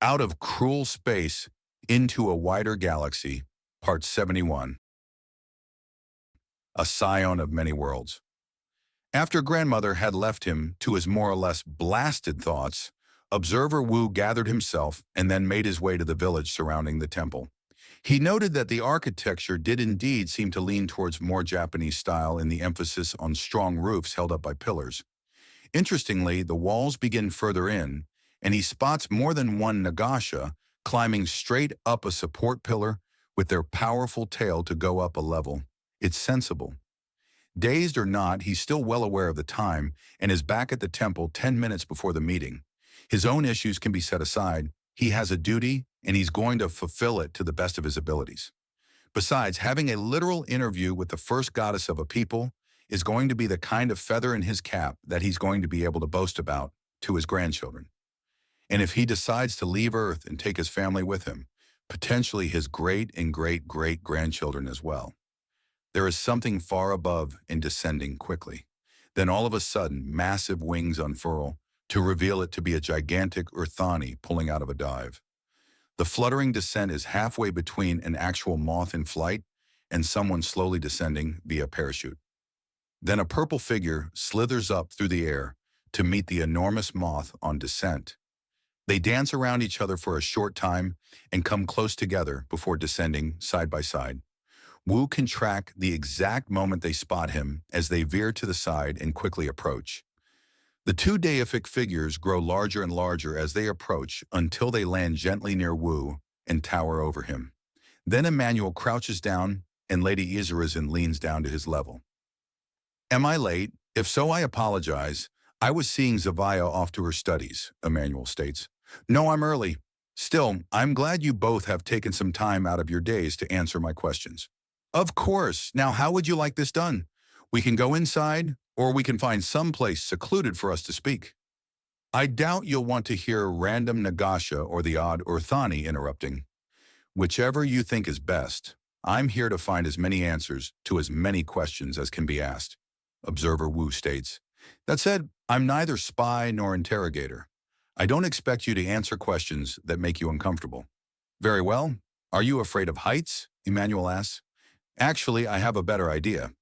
Out of Cruel Space into a Wider Galaxy, Part 71. A Scion of Many Worlds. After Grandmother had left him to his more or less blasted thoughts, Observer Wu gathered himself and then made his way to the village surrounding the temple. He noted that the architecture did indeed seem to lean towards more Japanese style in the emphasis on strong roofs held up by pillars. Interestingly, the walls begin further in, and he spots more than one Nagasha climbing straight up a support pillar with their powerful tail to go up a level. It's sensible. Dazed or not, he's still well aware of the time and is back at the temple 10 minutes before the meeting. His own issues can be set aside. He has a duty, and he's going to fulfill it to the best of his abilities. Besides, having a literal interview with the first goddess of a people is going to be the kind of feather in his cap that he's going to be able to boast about to his grandchildren. And if he decides to leave Earth and take his family with him, potentially his great and great-great-grandchildren as well. There is something far above and descending quickly. Then all of a sudden, massive wings unfurl to reveal it to be a gigantic Urthani pulling out of a dive. The fluttering descent is halfway between an actual moth in flight and someone slowly descending via parachute. Then a purple figure slithers up through the air to meet the enormous moth on descent. They dance around each other for a short time and come close together before descending side by side. Wu can track the exact moment they spot him as they veer to the side and quickly approach. The two deific figures grow larger and larger as they approach until they land gently near Wu and tower over him. Then Emanuel crouches down and Lady Izarazin leans down to his level. "Am I late? If so, I apologize. I was seeing Zavaya off to her studies," Emanuel states. "No, I'm early. Still, I'm glad you both have taken some time out of your days to answer my questions." "Of course. Now, how would you like this done? We can go inside, or we can find some place secluded for us to speak." "I doubt you'll want to hear random Nagasha or the odd Urthani interrupting. Whichever you think is best. I'm here to find as many answers to as many questions as can be asked," Observer Wu states. "That said, I'm neither spy nor interrogator. I don't expect you to answer questions that make you uncomfortable." "Very well. Are you afraid of heights?" Emanuel asks. "Actually, I have a better idea.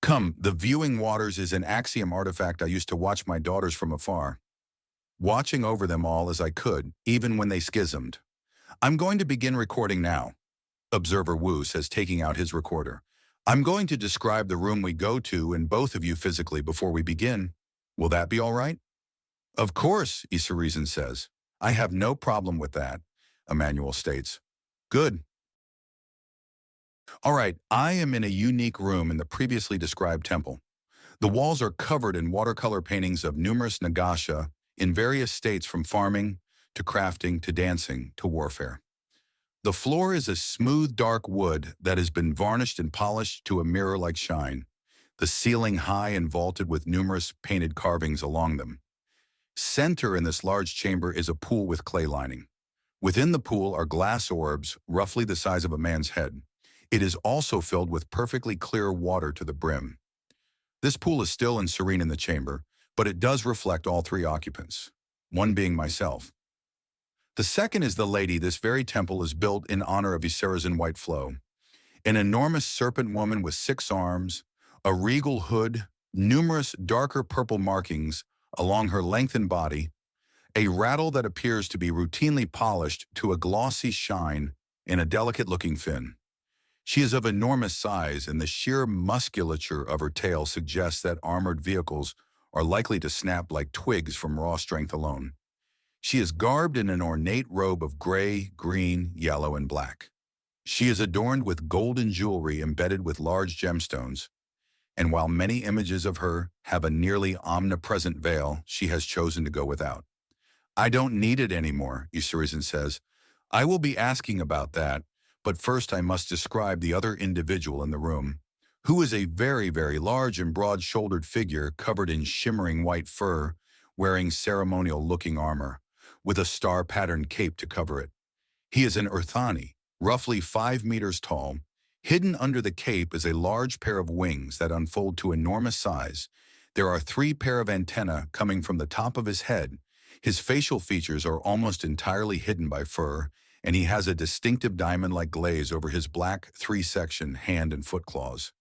Come, the viewing waters is an Axiom artifact I used to watch my daughters from afar, watching over them all as I could, even when they schismed. I'm going to begin recording now," Observer Wu says, taking out his recorder. "I'm going to describe the room we go to and both of you physically before we begin. Will that be all right?" "Of course," Izarazin says. "I have no problem with that," Emanuel states. "Good. All right, I am in a unique room in the previously described temple. The walls are covered in watercolor paintings of numerous Nagasha in various states from farming to crafting to dancing to warfare. The floor is a smooth dark wood that has been varnished and polished to a mirror-like shine, the ceiling high and vaulted with numerous painted carvings along them. Center in this large chamber is a pool with clay lining. Within the pool are glass orbs roughly the size of a man's head. It is also filled with perfectly clear water to the brim. This pool is still and serene in the chamber, but it does reflect all three occupants, one being myself. The second is the lady this very temple is built in honor of Izarazin White Flow, an enormous serpent woman with 6 arms, a regal hood, numerous darker purple markings along her lengthened body, a rattle that appears to be routinely polished to a glossy shine, and a delicate-looking fin. She is of enormous size, and the sheer musculature of her tail suggests that armored vehicles are likely to snap like twigs from raw strength alone. She is garbed in an ornate robe of gray, green, yellow, and black. She is adorned with golden jewelry embedded with large gemstones, and while many images of her have a nearly omnipresent veil, she has chosen to go without. "I don't need it anymore," Izarazin says. "I will be asking about that, but first I must describe the other individual in the room, who is a very, very large and broad-shouldered figure covered in shimmering white fur, wearing ceremonial-looking armor, with a star-patterned cape to cover it. He is an Urthani, roughly 5 meters tall. Hidden under the cape is a large pair of wings that unfold to enormous size. There are 3 pair of antennae coming from the top of his head, His facial features are almost entirely hidden by fur, and he has a distinctive diamond-like glaze over his black three-section hand and foot claws.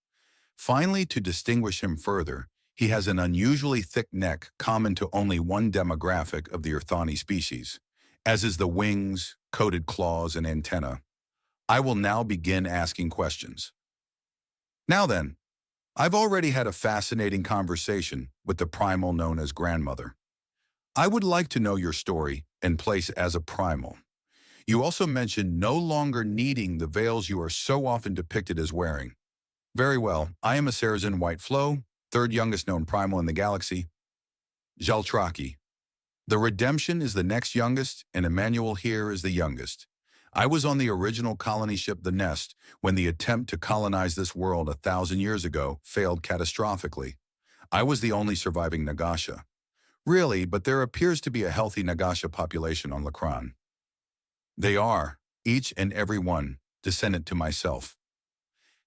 Finally, to distinguish him further, he has an unusually thick neck common to only one demographic of the Urthani species, as is the wings, coated claws, and antennae. I will now begin asking questions. Now then, I've already had a fascinating conversation with the primal known as Grandmother. I would like to know your story and place as a primal. You also mentioned no longer needing the veils you are so often depicted as wearing. Very well, I am a Sargent White Flow, third youngest known primal in the galaxy. Jaltraki. The Redemption is the next youngest, and Emanuel here is the youngest. I was on the original colony ship The Nest when the attempt to colonize this world 1,000 years ago failed catastrophically. I was the only surviving Nagasha. Really, but there appears to be a healthy Nagasha population on Lacron. They are, each and every one, descendant to myself.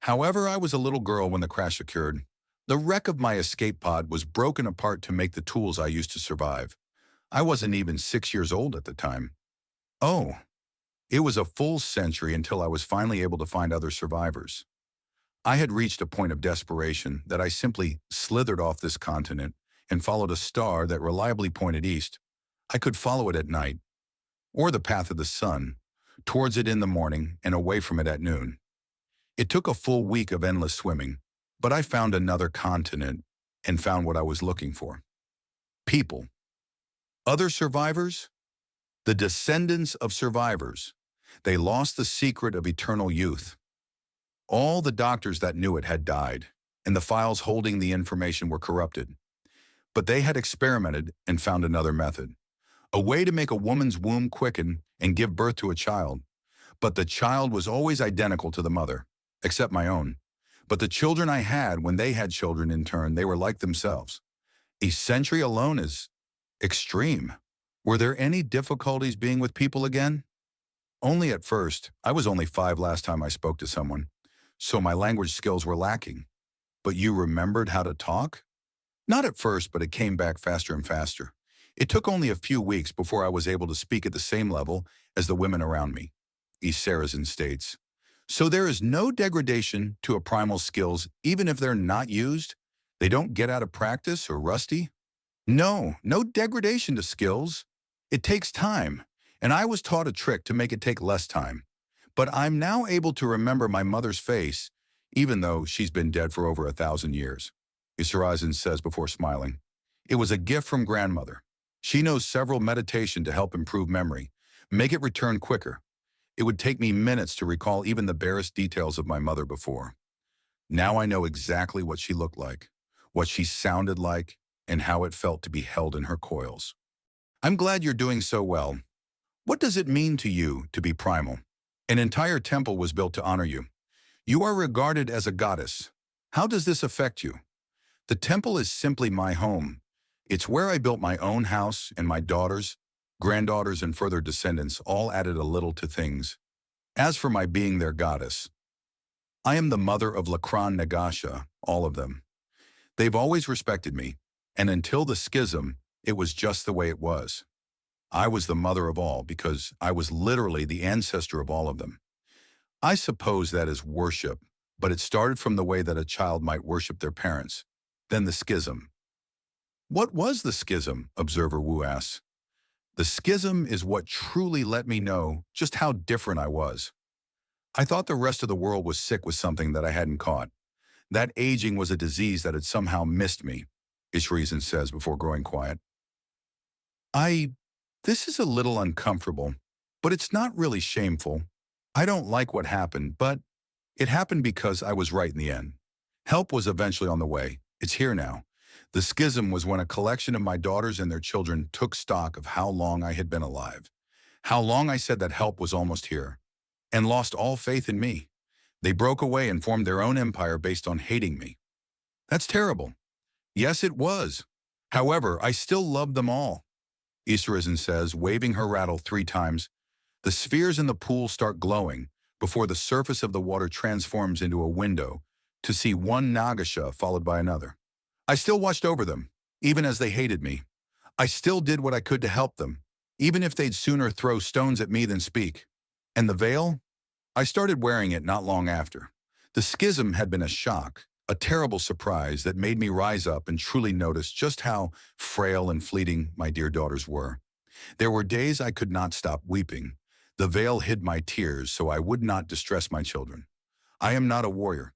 However, I was a little girl when the crash occurred. The wreck of my escape pod was broken apart to make the tools I used to survive. I wasn't even 6 years old at the time. Oh, it was a full century until I was finally able to find other survivors. I had reached a point of desperation that I simply slithered off this continent and followed a star that reliably pointed east. I could follow it at night, or the path of the sun, towards it in the morning and away from it at noon. It took a full week of endless swimming, but I found another continent and found what I was looking for. People. Other survivors? The descendants of survivors. They lost the secret of eternal youth. All the doctors that knew it had died, and the files holding the information were corrupted. But they had experimented and found another method. A way to make a woman's womb quicken and give birth to a child. But the child was always identical to the mother, except my own. But the children I had, when they had children in turn, they were like themselves. A century alone is extreme. Were there any difficulties being with people again? Only at first. I was only 5 last time I spoke to someone, so my language skills were lacking. But you remembered how to talk? Not at first, but it came back faster and faster. It took only a few weeks before I was able to speak at the same level as the women around me, East Saracen states. So there is no degradation to a primal's skills, even if they're not used? They don't get out of practice or rusty? No degradation to skills. It takes time, and I was taught a trick to make it take less time. But I'm now able to remember my mother's face, even though she's been dead for over 1,000 years. Isarazen says before smiling. It was a gift from Grandmother. She knows several meditation to help improve memory, make it return quicker. It would take me minutes to recall even the barest details of my mother before. Now I know exactly what she looked like, what she sounded like, and how it felt to be held in her coils. I'm glad you're doing so well. What does it mean to you to be primal? An entire temple was built to honor you. You are regarded as a goddess. How does this affect you? The temple is simply my home. It's where I built my own house, and my daughters, granddaughters, and further descendants all added a little to things. As for my being their goddess, I am the mother of Lacron Nagasha, all of them. They've always respected me, and until the schism, it was just the way it was. I was the mother of all because I was literally the ancestor of all of them. I suppose that is worship, but it started from the way that a child might worship their parents. Then the schism. What was the schism? Observer Wu asks. The schism is what truly let me know just how different I was. I thought the rest of the world was sick with something that I hadn't caught. That aging was a disease that had somehow missed me, Isreason says before growing quiet. This is a little uncomfortable, but it's not really shameful. I don't like what happened, but it happened because I was right in the end. Help was eventually on the way. It's here now. The schism was when a collection of my daughters and their children took stock of how long I had been alive, how long I said that help was almost here, and lost all faith in me. They broke away and formed their own empire based on hating me. That's terrible. Yes, it was. However, I still loved them all. Isreason says, waving her rattle 3 times. The spheres in the pool start glowing before the surface of the water transforms into a window to see one Nagasha followed by another. I still watched over them, even as they hated me. I still did what I could to help them, even if they'd sooner throw stones at me than speak. And the veil? I started wearing it not long after. The schism had been a shock, a terrible surprise that made me rise up and truly notice just how frail and fleeting my dear daughters were. There were days I could not stop weeping. The veil hid my tears so I would not distress my children. I am not a warrior,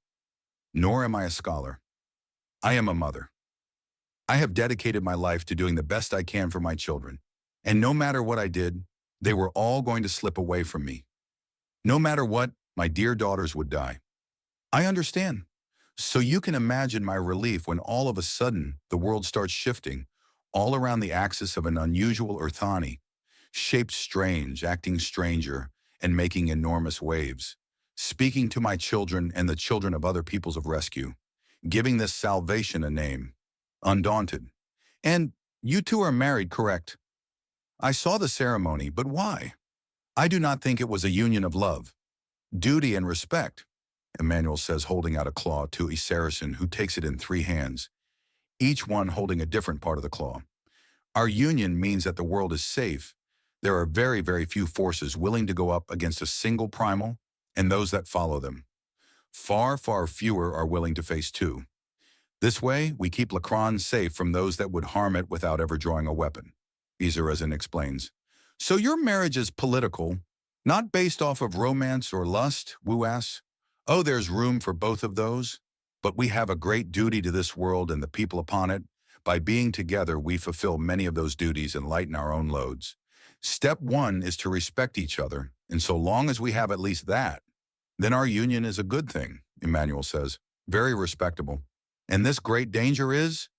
nor am I a scholar. I am a mother. I have dedicated my life to doing the best I can for my children, and no matter what I did, they were all going to slip away from me. No matter what, my dear daughters would die. I understand. So you can imagine my relief when all of a sudden the world starts shifting, all around the axis of an unusual Earthani, shaped strange, acting stranger, and making enormous waves, speaking to my children and the children of other peoples of rescue, giving this salvation a name, Undaunted. And you two are married, correct? I saw the ceremony, but why? I do not think it was a union of love, duty and respect, Emanuel says, holding out a claw to a Saracen who takes it in 3 hands, each one holding a different part of the claw. Our union means that the world is safe. There are very, very few forces willing to go up against a single primal and those that follow them. Far, far fewer are willing to face 2. This way, we keep Lacron safe from those that would harm it without ever drawing a weapon, Izarazen explains. So your marriage is political, not based off of romance or lust, Wu asks. Oh, there's room for both of those, but we have a great duty to this world and the people upon it. By being together, we fulfill many of those duties and lighten our own loads. Step 1 is to respect each other, and so long as we have at least that, then our union is a good thing, Emanuel says. Very respectable. And this great danger is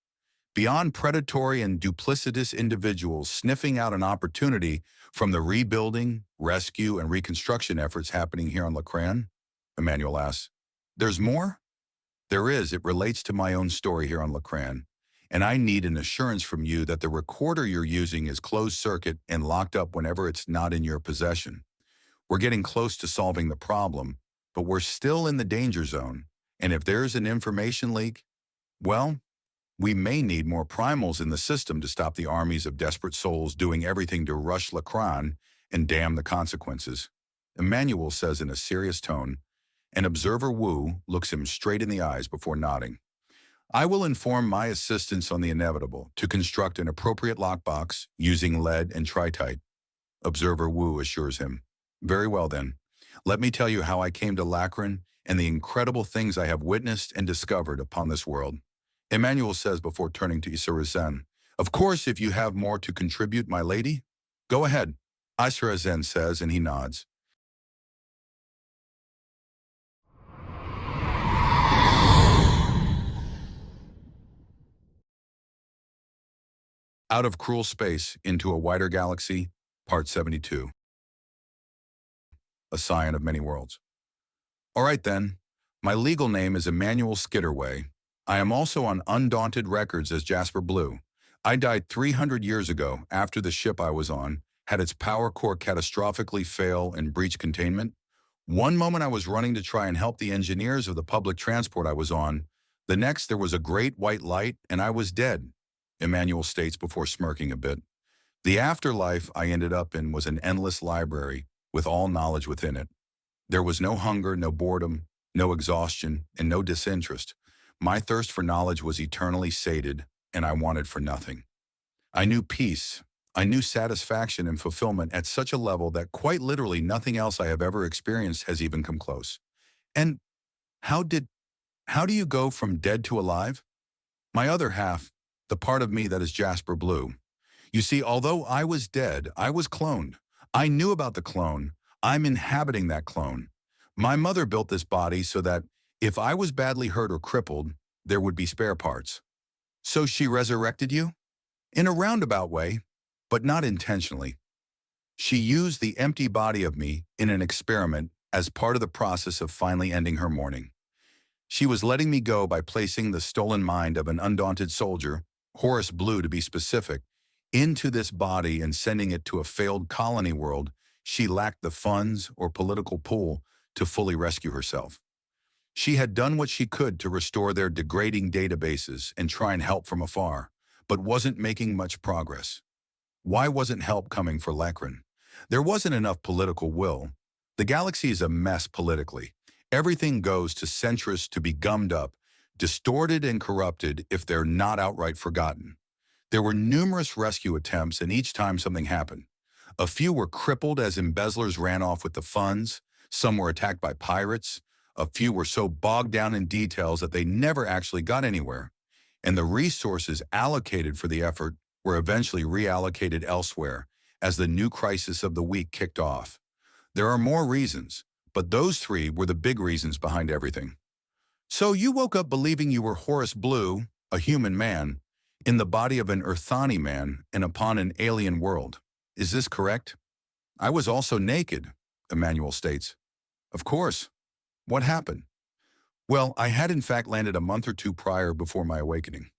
beyond predatory and duplicitous individuals sniffing out an opportunity from the rebuilding, rescue, and reconstruction efforts happening here on Lacran? Emanuel asks. There's more? There is. It relates to my own story here on Lacran, and I need an assurance from you that the recorder you're using is closed circuit and locked up whenever it's not in your possession. We're getting close to solving the problem, but we're still in the danger zone, and if there's an information leak, well, we may need more primals in the system to stop the armies of desperate souls doing everything to rush Lacran and damn the consequences. Emanuel says in a serious tone, and Observer Wu looks him straight in the eyes before nodding. I will inform my assistants on the inevitable to construct an appropriate lockbox using lead and tritite. Observer Wu assures him. Very well then. Let me tell you how I came to Lacran and the incredible things I have witnessed and discovered upon this world. Emanuel says before turning to Isarazen, of course, if you have more to contribute, my lady, go ahead. Isarazen says, and he nods. Out of Cruel Space into a Wider Galaxy, Part 72. A Scion of Many Worlds. All right then, my legal name is Emanuel Skitterway. I am also on Undaunted Records as Jasper Blue. I died 300 years ago after the ship I was on had its power core catastrophically fail and breach containment. One moment I was running to try and help the engineers of the public transport I was on. The next there was a great white light and I was dead, Emanuel states before smirking a bit. The afterlife I ended up in was an endless library with all knowledge within it. There was no hunger, no boredom, no exhaustion, and no disinterest. My thirst for knowledge was eternally sated, and I wanted for nothing. I knew peace. I knew satisfaction and fulfillment at such a level that quite literally nothing else I have ever experienced has even come close. And how do you go from dead to alive? My other half, the part of me that is Jasper Blue. You see, although I was dead, I was cloned. I knew about the clone. I'm inhabiting that clone. My mother built this body so that if I was badly hurt or crippled, there would be spare parts. So she resurrected you? In a roundabout way, but not intentionally. She used the empty body of me in an experiment as part of the process of finally ending her mourning. She was letting me go by placing the stolen mind of an undaunted soldier, Horace Blue to be specific, into this body and sending it to a failed colony world she lacked the funds or political pull to fully rescue herself. She had done what she could to restore their degrading databases and try and help from afar, but wasn't making much progress. Why wasn't help coming for Lekran? There wasn't enough political will. The galaxy is a mess politically. Everything goes to centrists to be gummed up, distorted and corrupted if they're not outright forgotten. There were numerous rescue attempts, and each time something happened. A few were crippled as embezzlers ran off with the funds. Some were attacked by pirates. A few were so bogged down in details that they never actually got anywhere. And the resources allocated for the effort were eventually reallocated elsewhere as the new crisis of the week kicked off. There are more reasons, but those three were the big reasons behind everything. So you woke up believing you were Horus Blue, a human man, in the body of an Earthani man and upon an alien world. Is this correct? I was also naked, Emanuel states. Of course. What happened? Well, I had in fact landed a month or two prior before my awakening.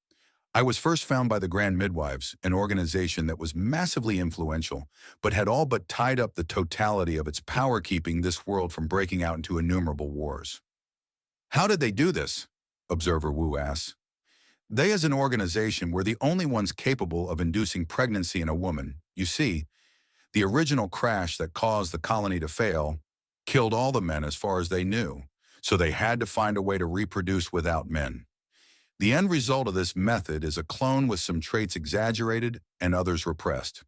I was first found by the Grand Midwives, an organization that was massively influential, but had all but tied up the totality of its power keeping this world from breaking out into innumerable wars. How did they do this? Observer Wu asks. They as an organization were the only ones capable of inducing pregnancy in a woman. You see, the original crash that caused the colony to fail killed all the men as far as they knew, so they had to find a way to reproduce without men. The end result of this method is a clone with some traits exaggerated and others repressed.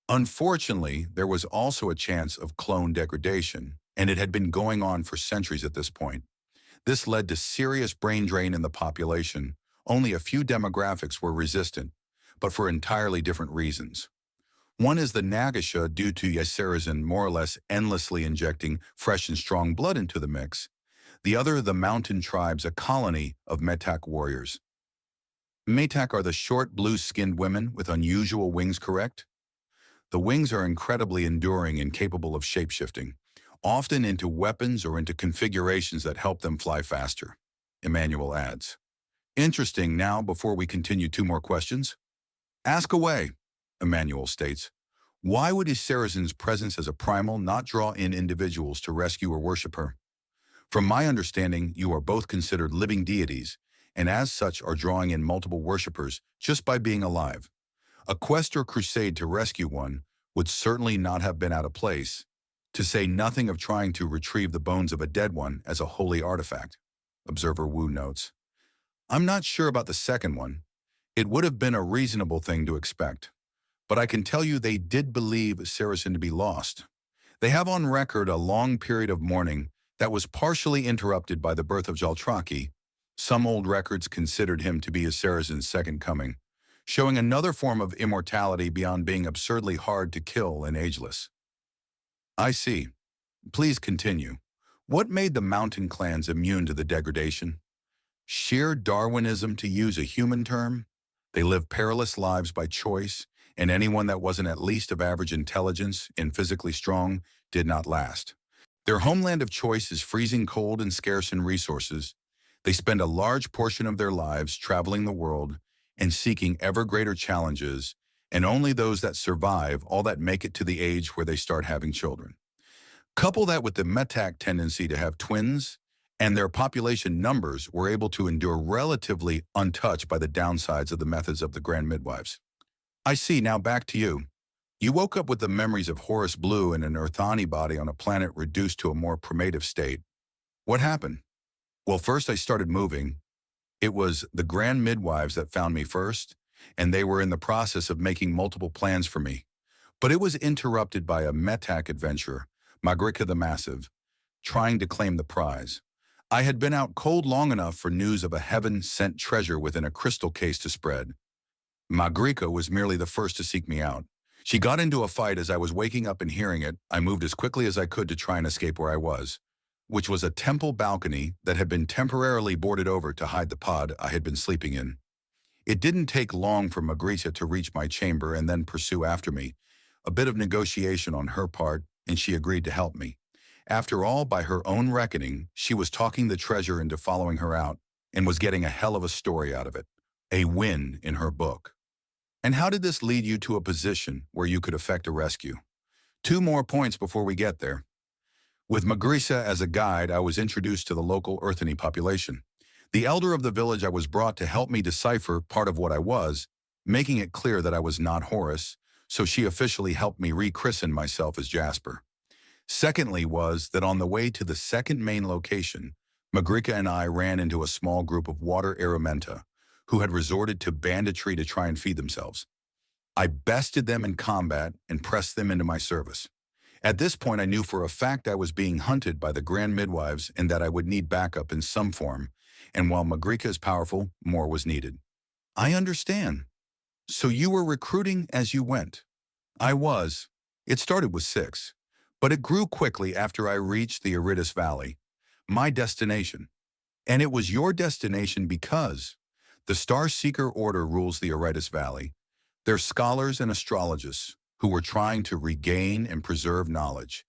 Unfortunately, there was also a chance of clone degradation, and it had been going on for centuries at this point. This led to serious brain drain in the population. Only a few demographics were resistant, but for entirely different reasons. One is the Nagasha due to Ysserazin more or less endlessly injecting fresh and strong blood into the mix. The other, the mountain tribes, a colony of Metak warriors. Metak are the short blue-skinned women with unusual wings, correct? The wings are incredibly enduring and capable of shape-shifting, often into weapons or into configurations that help them fly faster, Emanuel adds. Interesting. Now, before we continue, two more questions. Ask away, Emanuel states. Why would Yserazin's presence as a primal not draw in individuals to rescue or worship her? From my understanding, you are both considered living deities, and as such are drawing in multiple worshippers just by being alive. A quest or crusade to rescue one would certainly not have been out of place, to say nothing of trying to retrieve the bones of a dead one as a holy artifact, Observer Wu notes. I'm not sure about the second one. It would have been a reasonable thing to expect. But I can tell you they did believe Saracen to be lost. They have on record a long period of mourning that was partially interrupted by the birth of Jaltraki. Some old records considered him to be Saracen's second coming, showing another form of immortality beyond being absurdly hard to kill and ageless. I see. Please continue. What made the mountain clans immune to the degradation? Sheer Darwinism, to use a human term? They lived perilous lives by choice, and anyone that wasn't at least of average intelligence and physically strong did not last. Their homeland of choice is freezing cold and scarce in resources. They spend a large portion of their lives traveling the world and seeking ever greater challenges, and only those that survive, all that make it to the age where they start having children. Couple that with the Metak tendency to have twins, and their population numbers were able to endure relatively untouched by the downsides of the methods of the Grand Midwives. I see. Now back to you. You woke up with the memories of Horus Blue in an Earthani body on a planet reduced to a more primitive state. What happened? Well, first I started moving. It was the Grand Midwives that found me first, and they were in the process of making multiple plans for me. But it was interrupted by a Metak adventurer, Magrika the Massive, trying to claim the prize. I had been out cold long enough for news of a heaven-sent treasure within a crystal case to spread. Magrika was merely the first to seek me out. She got into a fight as I was waking up and hearing it. I moved as quickly as I could to try and escape where I was, which was a temple balcony that had been temporarily boarded over to hide the pod I had been sleeping in. It didn't take long for Magrika to reach my chamber and then pursue after me. A bit of negotiation on her part, and she agreed to help me. After all, by her own reckoning, she was talking the treasure into following her out and was getting a hell of a story out of it. A win in her book. And how did this lead you to a position where you could effect a rescue? 2 more points before we get there. With Magrika as a guide, I was introduced to the local Earthany population. The elder of the village I was brought to help me decipher part of what I was, making it clear that I was not Horus, so she officially helped me rechristen myself as Jasper. Secondly was that on the way to the second main location, Magrica and I ran into a small group of water Arumenta who had resorted to banditry to try and feed themselves. I bested them in combat and pressed them into my service. At this point, I knew for a fact I was being hunted by the Grand Midwives and that I would need backup in some form, and while Magrica is powerful, more was needed. I understand. So you were recruiting as you went? I was. It started with 6, but it grew quickly after I reached the Aridus Valley, my destination. And it was your destination because the Star Seeker Order rules the Aridus Valley. They're scholars and astrologists who were trying to regain and preserve knowledge.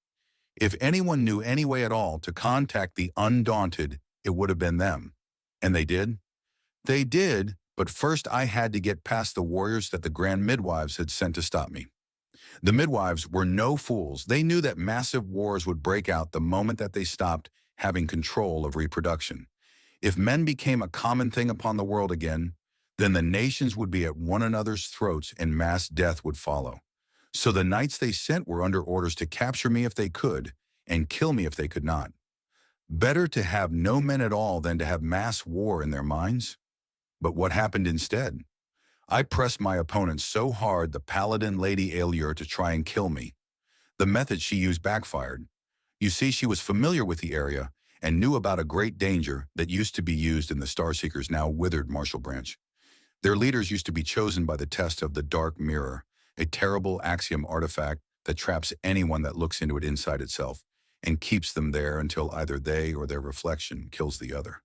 If anyone knew any way at all to contact the Undaunted, it would have been them. And they did? They did, but first I had to get past the warriors that the Grand Midwives had sent to stop me. The Midwives were no fools. They knew that massive wars would break out the moment that they stopped having control of reproduction. If men became a common thing upon the world again, then the nations would be at one another's throats and mass death would follow. So the knights they sent were under orders to capture me if they could and kill me if they could not. Better to have no men at all than to have mass war in their minds. But what happened instead? I pressed my opponent so hard, the paladin Lady Aelure, to try and kill me. The method she used backfired. You see, she was familiar with the area and knew about a great danger that used to be used in the Starseekers' now withered martial branch. Their leaders used to be chosen by the test of the Dark Mirror, a terrible axiom artifact that traps anyone that looks into it inside itself and keeps them there until either they or their reflection kills the other.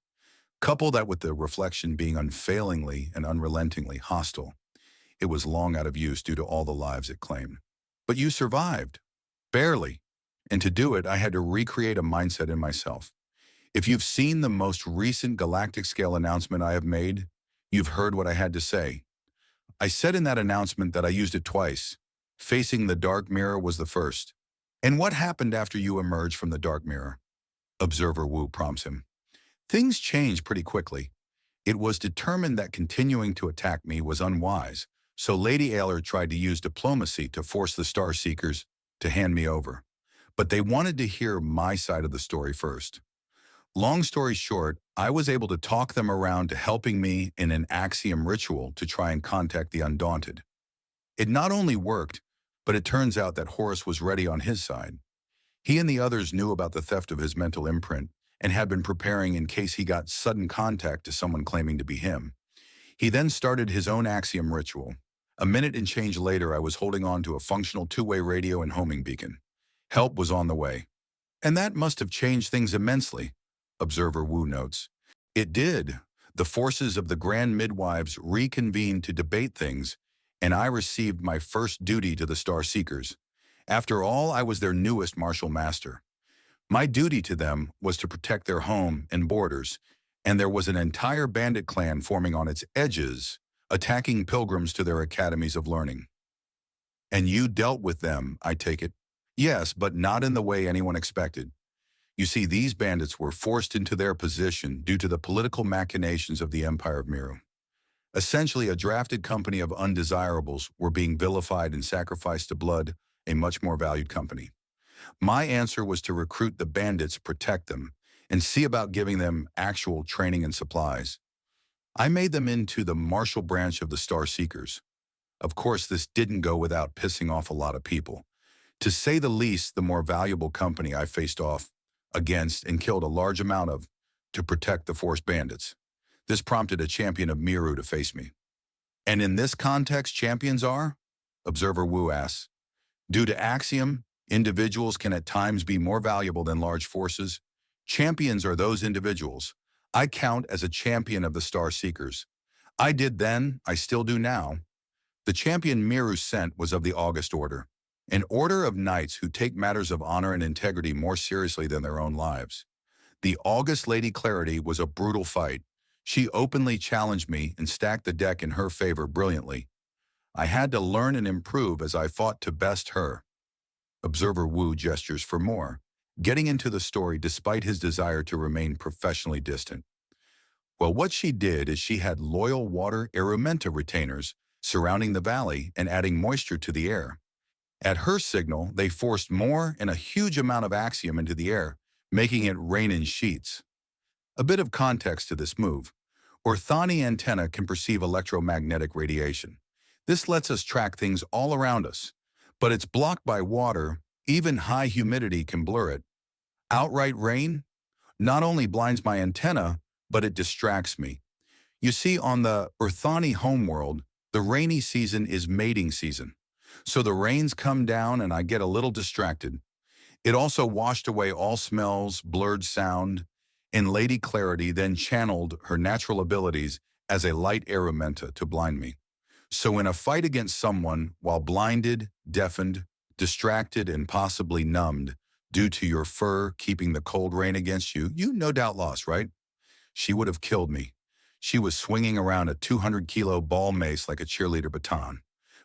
Couple that with the reflection being unfailingly and unrelentingly hostile, it was long out of use due to all the lives it claimed. But you survived. Barely. And to do it, I had to recreate a mindset in myself. If you've seen the most recent galactic scale announcement I have made, you've heard what I had to say. I said in that announcement that I used it twice. Facing the Dark Mirror was the first. And what happened after you emerged from the Dark Mirror? Observer Wu prompts him. Things changed pretty quickly. It was determined that continuing to attack me was unwise, so Lady Aelure tried to use diplomacy to force the Star Seekers to hand me over. But they wanted to hear my side of the story first. Long story short, I was able to talk them around to helping me in an axiom ritual to try and contact the Undaunted. It not only worked, but it turns out that Horus was ready on his side. He and the others knew about the theft of his mental imprint and had been preparing in case he got sudden contact to someone claiming to be him. He then started his own axiom ritual. A minute and change later, I was holding on to a functional two-way radio and homing beacon. Help was on the way. And that must have changed things immensely, Observer Wu notes. It did. The forces of the Grand Midwives reconvened to debate things, and I received my first duty to the Star Seekers. After all, I was their newest martial master. My duty to them was to protect their home and borders, and there was an entire bandit clan forming on its edges, attacking pilgrims to their academies of learning. And you dealt with them, I take it? Yes, but not in the way anyone expected. You see, these bandits were forced into their position due to the political machinations of the Empire of Miru. Essentially, a drafted company of undesirables were being vilified and sacrificed to blood, a much more valued company. My answer was to recruit the bandits, protect them, and see about giving them actual training and supplies. I made them into the martial branch of the Star Seekers. Of course, this didn't go without pissing off a lot of people. To say the least, the more valuable company I faced off against and killed a large amount of to protect the forced bandits. This prompted a champion of Miru to face me. And in this context, champions are? Observer Wu asks. Due to axiom, individuals can at times be more valuable than large forces. Champions are those individuals. I count as a champion of the Star Seekers. I did then, I still do now. The champion Miru sent was of the August Order, an order of knights who take matters of honor and integrity more seriously than their own lives. The August Lady Clarity was a brutal fight. She openly challenged me and stacked the deck in her favor brilliantly. I had to learn and improve as I fought to best her. Observer Wu gestures for more, getting into the story despite his desire to remain professionally distant. Well, what she did is she had loyal water Arumenta retainers surrounding the valley and adding moisture to the air. At her signal, they forced more and a huge amount of axiom into the air, making it rain in sheets. A bit of context to this move. Orthani antenna can perceive electromagnetic radiation. This lets us track things all around us, but it's blocked by water. Even high humidity can blur it. Outright rain not only blinds my antenna, but it distracts me. You see, on the Orthani homeworld, the rainy season is mating season. So the rains come down and I get a little distracted. It also washed away all smells, blurred sound, and Lady Clarity then channeled her natural abilities as a light aeromenta to blind me. So in a fight against someone, while blinded, deafened, distracted, and possibly numbed due to your fur keeping the cold rain against you, you no doubt lost, right? She would have killed me. She was swinging around a 200-kilo ball mace like a cheerleader baton.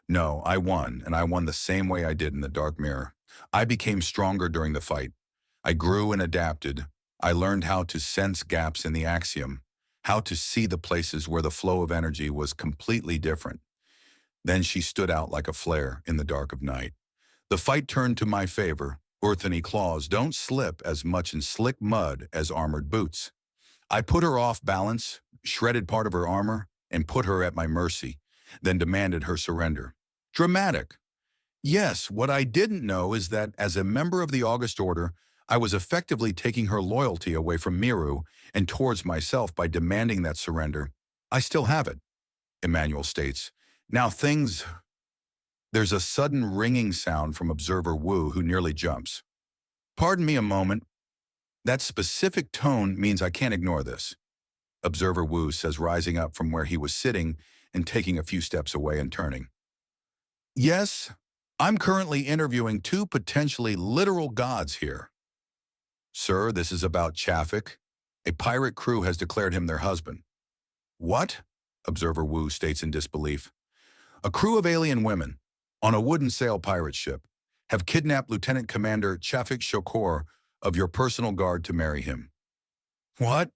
No, I won, and I won the same way I did in the Dark Mirror. I became stronger during the fight. I grew and adapted. I learned how to sense gaps in the axiom, how to see the places where the flow of energy was completely different. Then she stood out like a flare in the dark of night. The fight turned to my favor. Orthany claws don't slip as much in slick mud as armored boots. I put her off balance, shredded part of her armor, and put her at my mercy, then demanded her surrender. Dramatic. Yes, what I didn't know is that as a member of the August Order, I was effectively taking her loyalty away from Miru and towards myself by demanding that surrender. I still have it, Emanuel states. Now There's a sudden ringing sound from Observer Wu, who nearly jumps. Pardon me a moment. That specific tone means I can't ignore this, Observer Wu says, rising up from where he was sitting and taking a few steps away and turning. Yes, I'm currently interviewing two potentially literal gods here. Sir, this is about Chafik. A pirate crew has declared him their husband. What? Observer Wu states in disbelief. A crew of alien women, on a wooden sail pirate ship, have kidnapped Lieutenant Commander Chafik Shokor of your personal guard to marry him. What?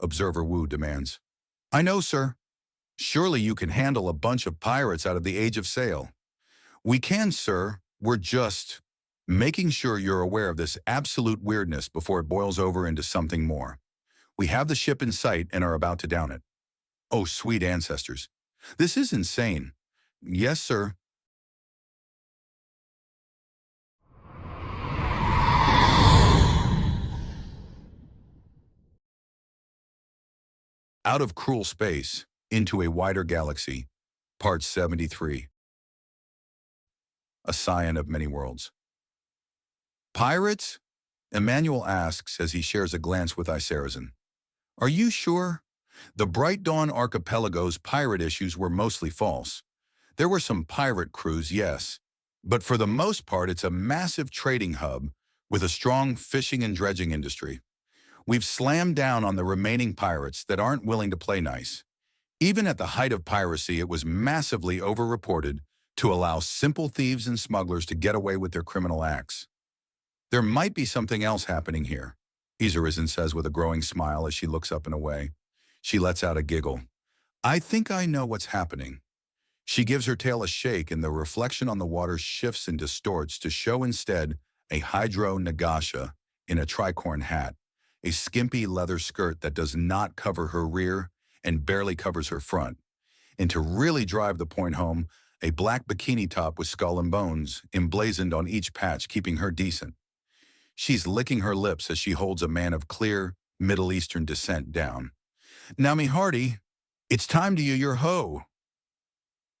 Observer Wu demands. I know, sir. Surely you can handle a bunch of pirates out of the Age of Sail. We can, sir. We're just making sure you're aware of this absolute weirdness before it boils over into something more. We have the ship in sight and are about to down it. Oh, sweet ancestors. This is insane. Yes, sir. Out of cruel space, into a wider galaxy, Part 73. A scion of many worlds. Pirates? Emanuel asks as he shares a glance with Isarazen. Are you sure? The Bright Dawn Archipelago's pirate issues were mostly false. There were some pirate crews, yes, but for the most part it's a massive trading hub with a strong fishing and dredging industry. We've slammed down on the remaining pirates that aren't willing to play nice. Even at the height of piracy, it was massively overreported to allow simple thieves and smugglers to get away with their criminal acts. There might be something else happening here, Isarazen says with a growing smile as she looks up and away. She lets out a giggle. I think I know what's happening. She gives her tail a shake and the reflection on the water shifts and distorts to show instead a Hydro Nagasha in a tricorn hat, a skimpy leather skirt that does not cover her rear and barely covers her front, and to really drive the point home, a black bikini top with skull and bones emblazoned on each patch, keeping her decent. She's licking her lips as she holds a man of clear, Middle Eastern descent down. Now, me hearty, it's time to your hoe.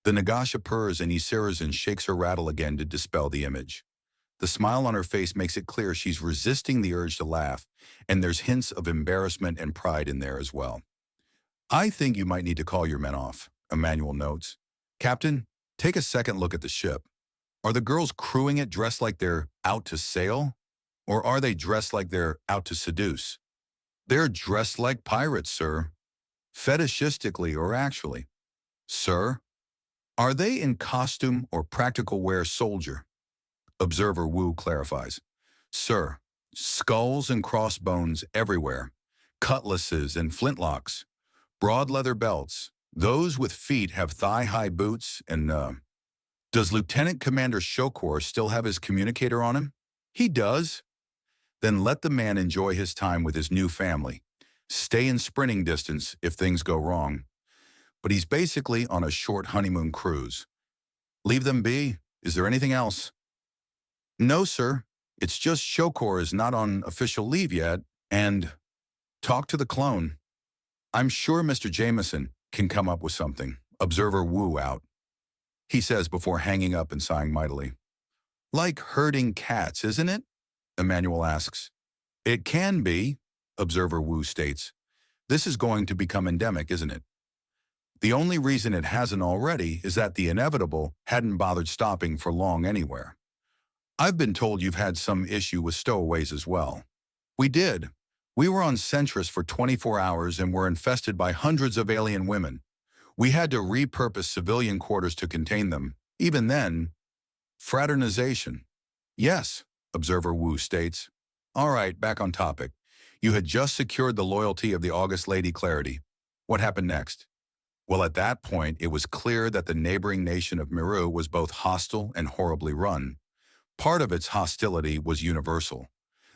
The Nagasha purrs and Isarazen shakes her rattle again to dispel the image. The smile on her face makes it clear she's resisting the urge to laugh, and there's hints of embarrassment and pride in there as well. I think you might need to call your men off, Emanuel notes. Captain, take a second look at the ship. Are the girls crewing it dressed like they're out to sail? Or are they dressed like they're out to seduce? They're dressed like pirates, sir. Fetishistically or actually. Sir? Are they in costume or practical wear soldier? Observer Wu clarifies. Sir, skulls and crossbones everywhere, cutlasses and flintlocks, broad leather belts, Those with feet have thigh-high boots and, does Lieutenant Commander Shokor still have his communicator on him? He does. Then let the man enjoy his time with his new family. Stay in sprinting distance if things go wrong. But he's basically on a short honeymoon cruise. Leave them be. Is there anything else? No, sir. It's just Shokor is not on official leave yet, and talk to the clone. I'm sure Mr. Jameson can come up with something. Observer Wu out. He says before hanging up and sighing mightily. Like herding cats, isn't it? Emanuel asks. It can be, Observer Wu states. This is going to become endemic, isn't it? The only reason it hasn't already is that the inevitable hadn't bothered stopping for long anywhere. I've been told you've had some issue with stowaways as well. We did. We were on Centris for 24 hours and were infested by hundreds of alien women. We had to repurpose civilian quarters to contain them. Even then, fraternization. Yes, Observer Wu states. All right, back on topic. You had just secured the loyalty of the August Lady Clarity. What happened next? Well, at that point, it was clear that the neighboring nation of Miru was both hostile and horribly run. Part of its hostility was universal.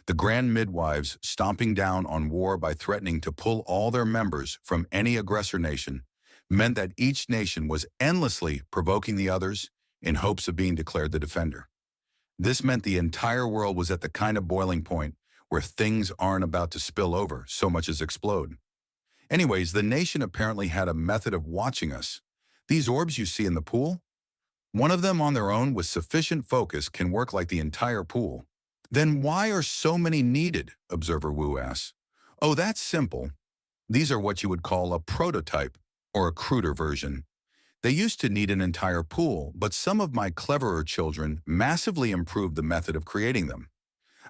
The Grand Midwives stomping down on war by threatening to pull all their members from any aggressor nation meant that each nation was endlessly provoking the others in hopes of being declared the defender. This meant the entire world was at the kind of boiling point where things aren't about to spill over so much as explode. Anyways, the nation apparently had a method of watching us. These orbs you see in the pool? One of them on their own with sufficient focus can work like the entire pool. Then why are so many needed? Observer Wu asks. Oh, that's simple. These are what you would call a prototype, or a cruder version. They used to need an entire pool, but some of my cleverer children massively improved the method of creating them.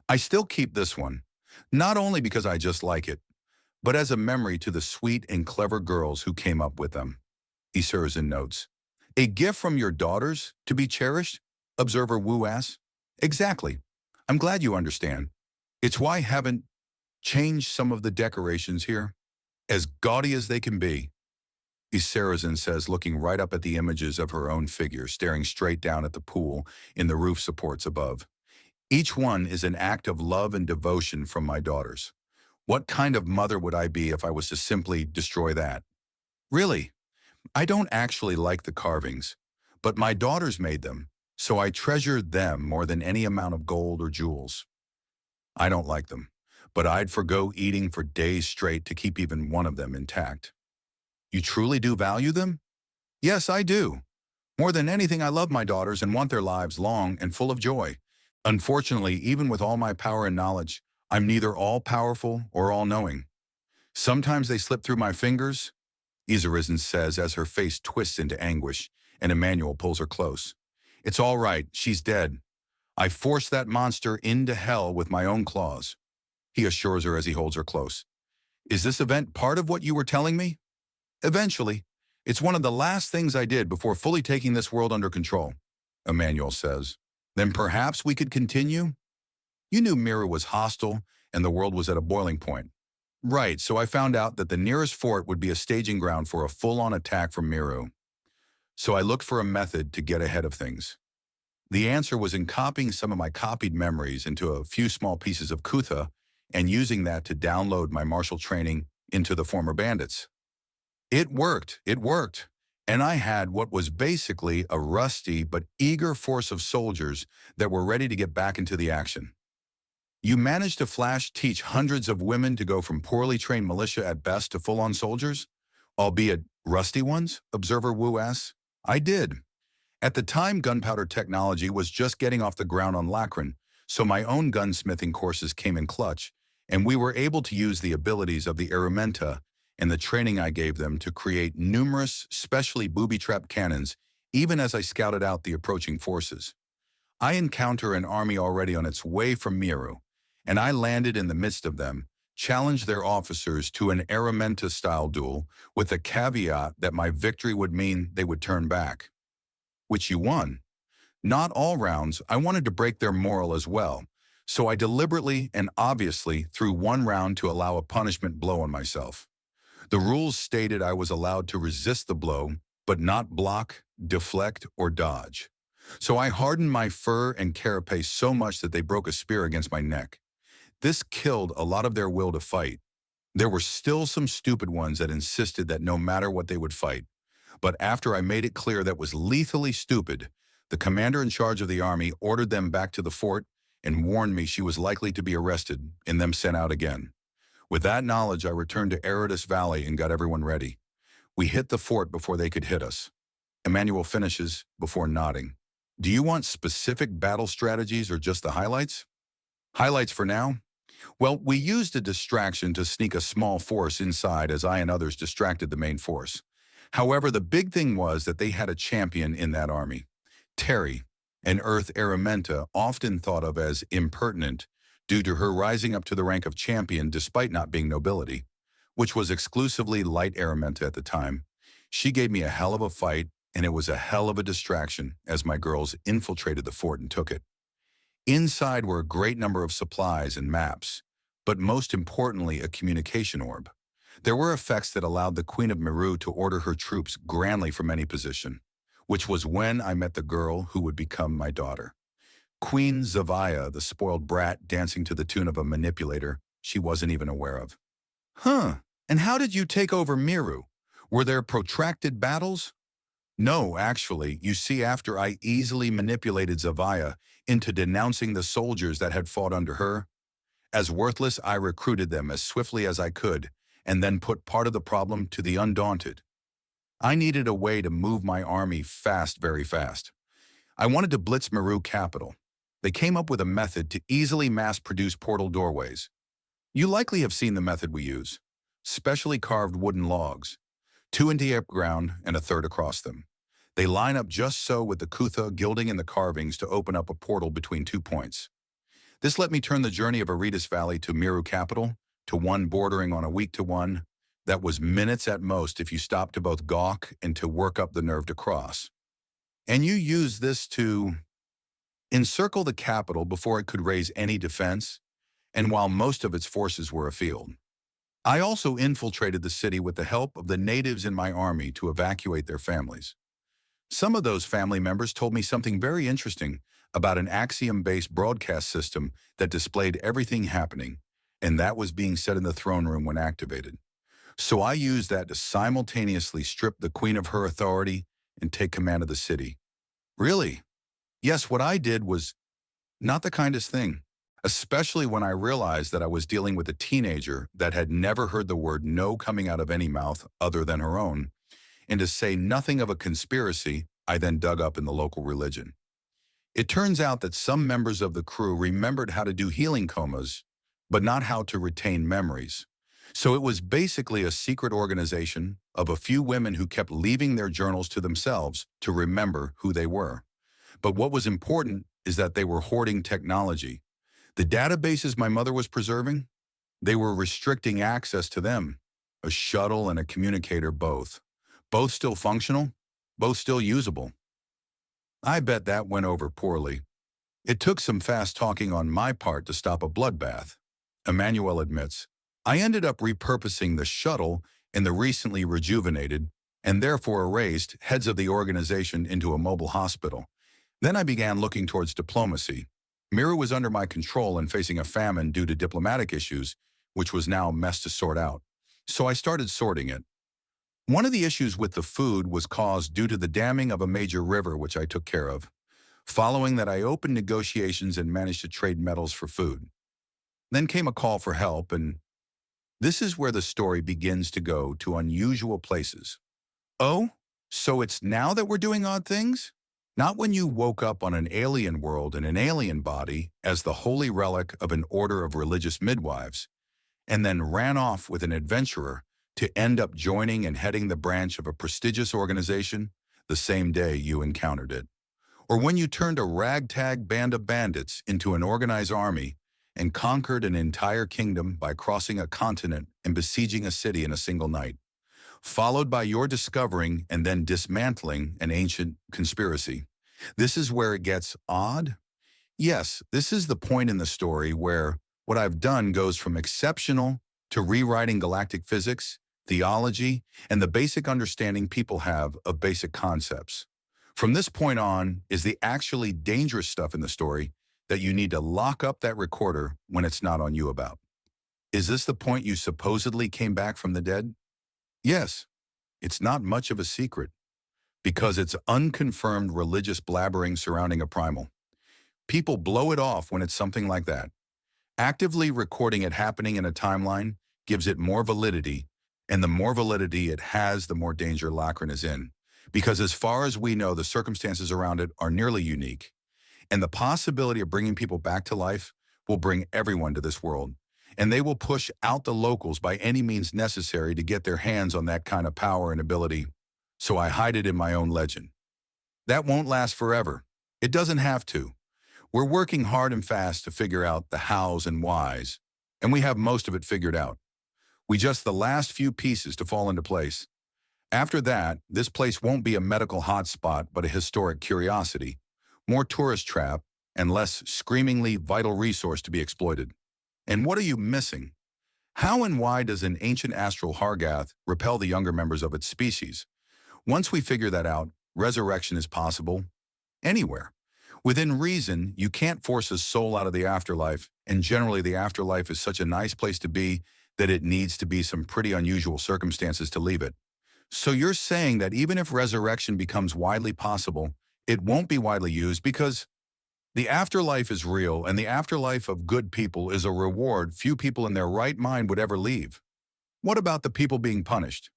I still keep this one, not only because I just like it, but as a memory to the sweet and clever girls who came up with them. Isurzen notes. A gift from your daughters to be cherished? Observer Wu asks. Exactly. I'm glad you understand. It's why I haven't changed some of the decorations here. As gaudy as they can be. Isurzen says, looking right up at the images of her own figure, staring straight down at the pool in the roof supports above. Each one is an act of love and devotion from my daughters. What kind of mother would I be if I was to simply destroy that? Really, I don't actually like the carvings, but my daughters made them, so I treasure them more than any amount of gold or jewels. I don't like them, but I'd forgo eating for days straight to keep even one of them intact. You truly do value them? Yes, I do. More than anything, I love my daughters and want their lives long and full of joy. Unfortunately, even with all my power and knowledge, I'm neither all-powerful or all-knowing. Sometimes they slip through my fingers, Isurzen says as her face twists into anguish, and Emanuel pulls her close. It's all right, she's dead. I forced that monster into hell with my own claws, he assures her as he holds her close. Is this event part of what you were telling me? Eventually. It's one of the last things I did before fully taking this world under control, Emanuel says. Then perhaps we could continue? You knew Miru was hostile and the world was at a boiling point. Right, so I found out that the nearest fort would be a staging ground for a full-on attack from Miru. So I looked for a method to get ahead of things. The answer was in copying some of my copied memories into a few small pieces of Kutha and using that to download my martial training into the former bandits. It worked, and I had what was basically a rusty but eager force of soldiers that were ready to get back into the action. You managed to flash teach hundreds of women to go from poorly trained militia at best to full-on soldiers? Albeit rusty ones, Observer Wu asks. I did. At the time, gunpowder technology was just getting off the ground on Lacrin, so my own gunsmithing courses came in clutch, and we were able to use the abilities of the Erementa and the training I gave them to create numerous, specially booby-trapped cannons, even as I scouted out the approaching forces. I encounter an army already on its way from Miru, and I landed in the midst of them, challenged their officers to an Erementa-style duel with the caveat that my victory would mean they would turn back. Which you won. Not all rounds, I wanted to break their morale as well, so I deliberately and obviously threw one round to allow a punishment blow on myself. The rules stated I was allowed to resist the blow, but not block, deflect, or dodge. So I hardened my fur and carapace so much that they broke a spear against my neck. This killed a lot of their will to fight. There were still some stupid ones that insisted that no matter what they would fight. But after I made it clear that was lethally stupid, the commander in charge of the army ordered them back to the fort and warned me she was likely to be arrested and them sent out again. With that knowledge, I returned to Aridus Valley and got everyone ready. We hit the fort before they could hit us. Emanuel finishes before nodding. Do you want specific battle strategies or just the highlights? Highlights for now? Well, we used a distraction to sneak a small force inside as I and others distracted the main force. However, the big thing was that they had a champion in that army. Terry, an Earth Aramenta often thought of as impertinent due to her rising up to the rank of champion despite not being nobility, which was exclusively light Aramenta at the time. She gave me a hell of a fight, and it was a hell of a distraction as my girls infiltrated the fort and took it. Inside were a great number of supplies and maps, but most importantly a communication orb. There were effects that allowed the Queen of Meru to order her troops grandly from any position, which was when I met the girl who would become my daughter. Queen Zavaya, the spoiled brat dancing to the tune of a manipulator she wasn't even aware of. Huh, and how did you take over Meru? Were there protracted battles? No, actually, you see, after I easily manipulated Zavaya into denouncing the soldiers that had fought under her, as worthless, I recruited them as swiftly as I could and then put part of the problem to the undaunted. I needed a way to move my army fast, very fast. I wanted to blitz Meru capital. They came up with a method to easily mass-produce portal doorways. You likely have seen the method we use. Specially carved wooden logs, 2 in the ground and a third across them. They line up just so with the kutha gilding in the carvings to open up a portal between 2 points. This let me turn the journey of Aridus Valley to Meru capital to one bordering on a week to one. That was minutes at most if you stopped to both gawk and to work up the nerve to cross. And you use this to encircle the capital before it could raise any defense, and while most of its forces were afield. I also infiltrated the city with the help of the natives in my army to evacuate their families. Some of those family members told me something very interesting about an Axiom-based broadcast system that displayed everything happening, and that was being said in the throne room when activated. So I used that to simultaneously strip the queen of her authority and take command of the city. Really? Yes, what I did was not the kindest thing, especially when I realized that I was dealing with a teenager that had never heard the word no coming out of any mouth other than her own, and to say nothing of a conspiracy I then dug up in the local religion. It turns out that some members of the crew remembered how to do healing comas, but not how to retain memories. So it was basically a secret organization of a few women who kept leaving their journals to themselves to remember who they were. But what was important is that they were hoarding technology. The databases my mother was preserving, they were restricting access to them. A shuttle and a communicator both. Both still functional, both still usable. I bet that went over poorly. It took some fast talking on my part to stop a bloodbath. Emanuel admits, I ended up repurposing the shuttle and the recently rejuvenated, and therefore erased, heads of the organization into a mobile hospital. Then I began looking towards diplomacy. Meru was under my control and facing a famine due to diplomatic issues, which was now a mess to sort out. So I started sorting it. One of the issues with the food was caused due to the damming of a major river, which I took care of. Following that, I opened negotiations and managed to trade metals for food. Then came a call for help, and this is where the story begins to go to unusual places. Oh, so it's now that we're doing odd things? Not when you woke up on an alien world in an alien body as the holy relic of an order of religious midwives, and then ran off with an adventurer to end up joining and heading the branch of a prestigious organization the same day you encountered it. Or when you turned a ragtag band of bandits into an organized army and conquered an entire kingdom by crossing a continent and besieging a city in a single night, followed by your discovering and then dismantling an ancient conspiracy. This is where it gets odd. Yes, this is the point in the story where what I've done goes from exceptional to rewriting galactic physics theology, and the basic understanding people have of basic concepts. From this point on is the actually dangerous stuff in the story that you need to lock up that recorder when it's not on you about. Is this the point you supposedly came back from the dead? Yes, it's not much of a secret, because it's unconfirmed religious blabbering surrounding a primal. People blow it off when it's something like that. Actively recording it happening in a timeline gives it more validity, and the more validity it has, the more danger Lachlan is in. Because as far as we know, the circumstances around it are nearly unique. And the possibility of bringing people back to life will bring everyone to this world. And they will push out the locals by any means necessary to get their hands on that kind of power and ability. So I hide it in my own legend. That won't last forever. It doesn't have to. We're working hard and fast to figure out the hows and whys, and we have most of it figured out. We just the last few pieces to fall into place. After that, this place won't be a medical hotspot but a historic curiosity, more tourist trap, and less screamingly vital resource to be exploited. And what are you missing? How and why does an ancient astral Hargath repel the younger members of its species? Once we figure that out, resurrection is possible anywhere. Within reason, you can't force a soul out of the afterlife, and generally the afterlife is such a nice place to be that it needs to be some pretty unusual circumstances to leave it. So you're saying that even if resurrection becomes widely possible, it won't be widely used because the afterlife is real, and the afterlife of good people is a reward few people in their right mind would ever leave. What about the people being punished?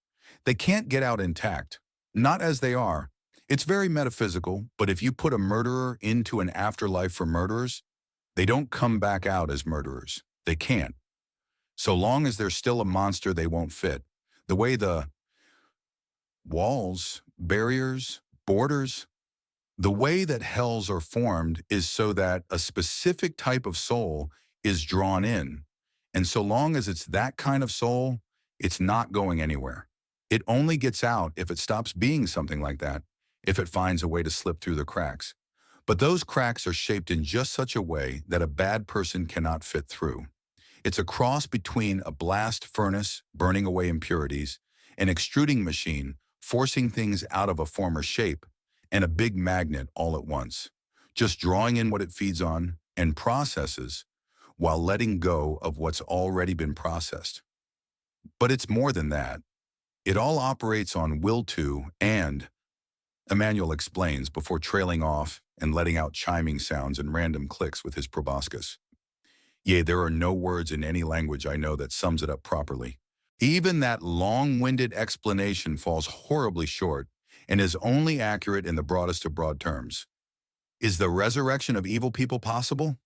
They can't get out intact, not as they are. It's very metaphysical, but if you put a murderer into an afterlife for murderers, they don't come back out as murderers. They can't. So long as they're still a monster, they won't fit. The way the walls, barriers, borders, the way that hells are formed is so that a specific type of soul is drawn in. And so long as it's that kind of soul, it's not going anywhere. It only gets out if it stops being something like that, if it finds a way to slip through the cracks. But those cracks are shaped in just such a way that a bad person cannot fit through. It's a cross between a blast furnace burning away impurities, an extruding machine forcing things out of a former shape, and a big magnet all at once, just drawing in what it feeds on and processes while letting go of what's already been processed. But it's more than that. It all operates on will to, and Emanuel explains before trailing off and letting out chiming sounds and random clicks with his proboscis. Yea, there are no words in any language I know that sums it up properly. Even that long-winded explanation falls horribly short and is only accurate in the broadest of broad terms. Is the resurrection of evil people possible?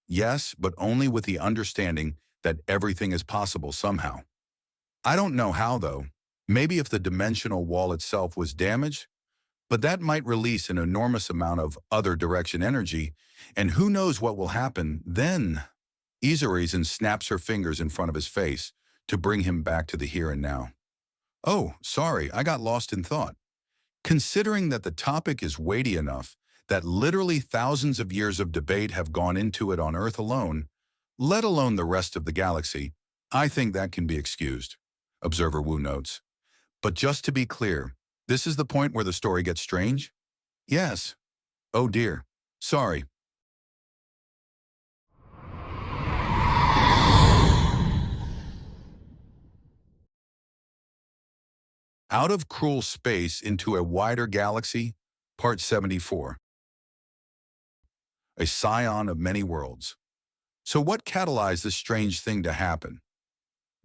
Yes, but only with the understanding that everything is possible somehow. I don't know how, though. Maybe if the dimensional wall itself was damaged, but that might release an enormous amount of other direction energy, and who knows what will happen then. Izareason snaps her fingers in front of his face to bring him back to the here and now. Oh, sorry, I got lost in thought. Considering that the topic is weighty enough that literally thousands of years of debate have gone into it on Earth alone, let alone the rest of the galaxy, I think that can be excused, Observer Wu notes. But just to be clear, this is the point where the story gets strange? Yes. Oh dear. Sorry. Out of cruel space into a wider galaxy, Part 74. A scion of many worlds. So what catalyzed this strange thing to happen?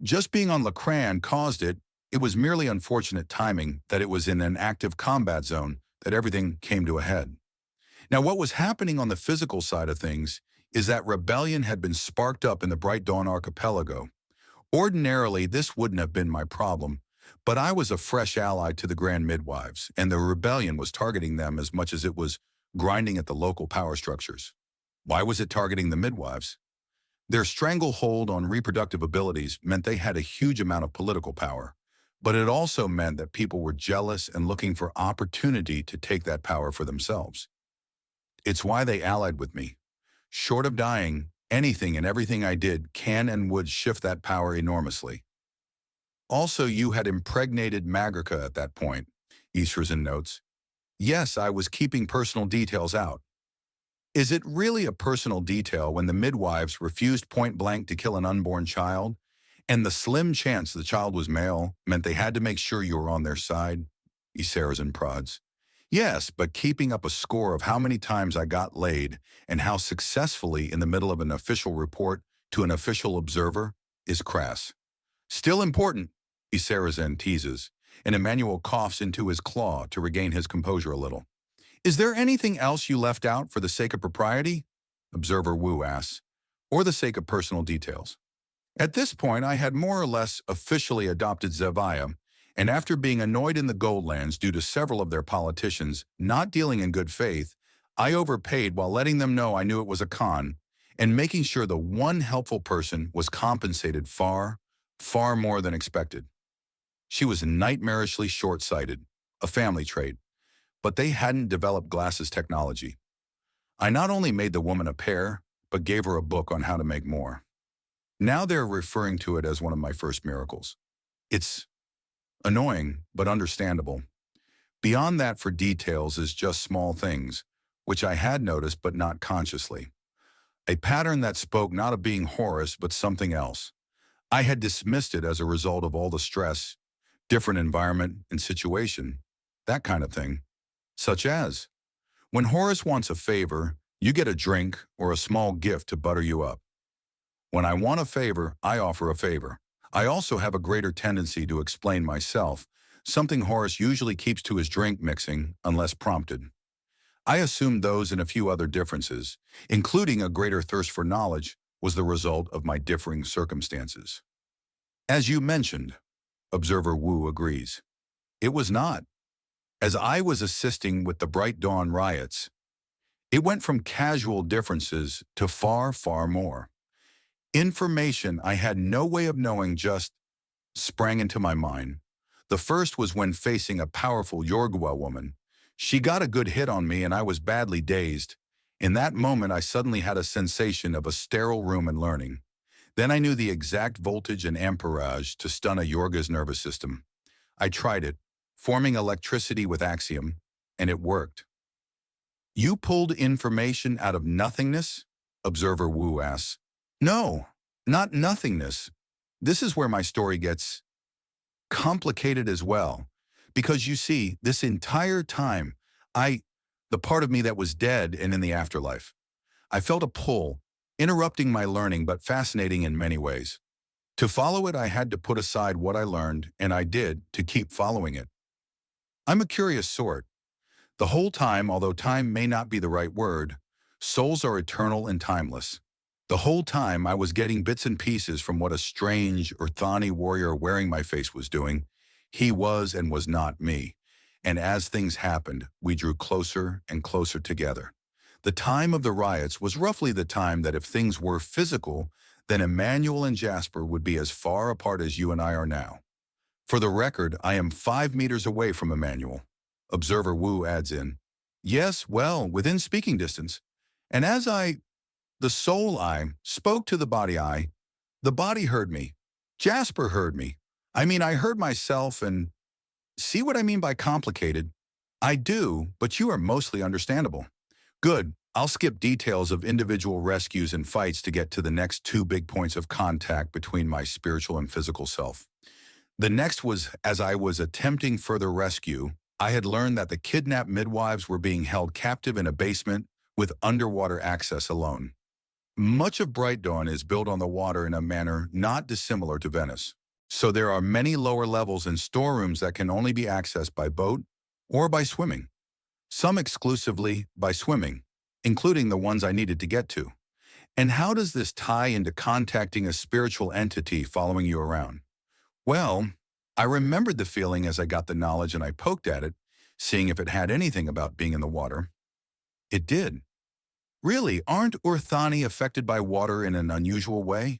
Just being on Lacran caused it. It was merely unfortunate timing that it was in an active combat zone that everything came to a head. Now, what was happening on the physical side of things is that rebellion had been sparked up in the Bright Dawn Archipelago. Ordinarily, this wouldn't have been my problem, but I was a fresh ally to the Grand Midwives, and the rebellion was targeting them as much as it was grinding at the local power structures. Why was it targeting the midwives? Their stranglehold on reproductive abilities meant they had a huge amount of political power, but it also meant that people were jealous and looking for opportunity to take that power for themselves. It's why they allied with me. Short of dying, anything and everything I did can and would shift that power enormously. Also, you had impregnated Magrica at that point, Esterson notes. Yes, I was keeping personal details out. Is it really a personal detail when the midwives refused point-blank to kill an unborn child, and the slim chance the child was male meant they had to make sure you were on their side? Esterson prods. Yes, but keeping up a score of how many times I got laid and how successfully in the middle of an official report to an official observer is crass. Still important, Esterson teases, and Emanuel coughs into his claw to regain his composure a little. Is there anything else you left out for the sake of propriety? Observer Wu asks, or the sake of personal details. At this point, I had more or less officially adopted Zevaya, and after being annoyed in the Goldlands due to several of their politicians not dealing in good faith, I overpaid while letting them know I knew it was a con, and making sure the one helpful person was compensated far, far more than expected. She was nightmarishly short-sighted, a family trait, but they hadn't developed glasses technology. I not only made the woman a pair, but gave her a book on how to make more. Now they're referring to it as one of my first miracles. It's annoying, but understandable. Beyond that for details is just small things, which I had noticed but not consciously. A pattern that spoke not of being Horus, but something else. I had dismissed it as a result of all the stress, different environment and situation, that kind of thing. Such as, when Horus wants a favor, you get a drink or a small gift to butter you up. When I want a favor, I offer a favor. I also have a greater tendency to explain myself, something Horus usually keeps to his drink mixing unless prompted. I assumed those and a few other differences, including a greater thirst for knowledge, was the result of my differing circumstances. As you mentioned, Observer Wu agrees. It was not. As I was assisting with the Bright Dawn riots, it went from casual differences to far, far more. Information I had no way of knowing just sprang into my mind. The first was when facing a powerful Yorgwa woman. She got a good hit on me and I was badly dazed. In that moment, I suddenly had a sensation of a sterile room and learning. Then I knew the exact voltage and amperage to stun a Yorga's nervous system. I tried it, forming electricity with axiom, and it worked. You pulled information out of nothingness? Observer Wu asks. No, not nothingness. This is where my story gets complicated as well. Because you see, this entire time, the part of me that was dead and in the afterlife, I felt a pull, interrupting my learning but fascinating in many ways. To follow it, I had to put aside what I learned, and I did, to keep following it. I'm a curious sort. The whole time, although time may not be the right word, souls are eternal and timeless. The whole time I was getting bits and pieces from what a strange Urthani warrior wearing my face was doing. He was and was not me. And as things happened, we drew closer and closer together. The time of the riots was roughly the time that if things were physical, then Emanuel and Jasper would be as far apart as you and I are now. For the record, I am 5 meters away from Emanuel. Observer Wu adds in, yes, well, within speaking distance. And as the soul I spoke to the body heard me. Jasper heard me. I mean, I heard myself and see what I mean by complicated? I do, but you are mostly understandable. Good, I'll skip details of individual rescues and fights to get to the next 2 big points of contact between my spiritual and physical self. The next was as I was attempting further rescue, I had learned that the kidnapped midwives were being held captive in a basement with underwater access alone. Much of Bright Dawn is built on the water in a manner not dissimilar to Venice. So there are many lower levels and storerooms that can only be accessed by boat or by swimming. Some exclusively by swimming, including the ones I needed to get to. And how does this tie into contacting a spiritual entity following you around? Well, I remembered the feeling as I got the knowledge and I poked at it, seeing if it had anything about being in the water. It did. Really, aren't Urthani affected by water in an unusual way?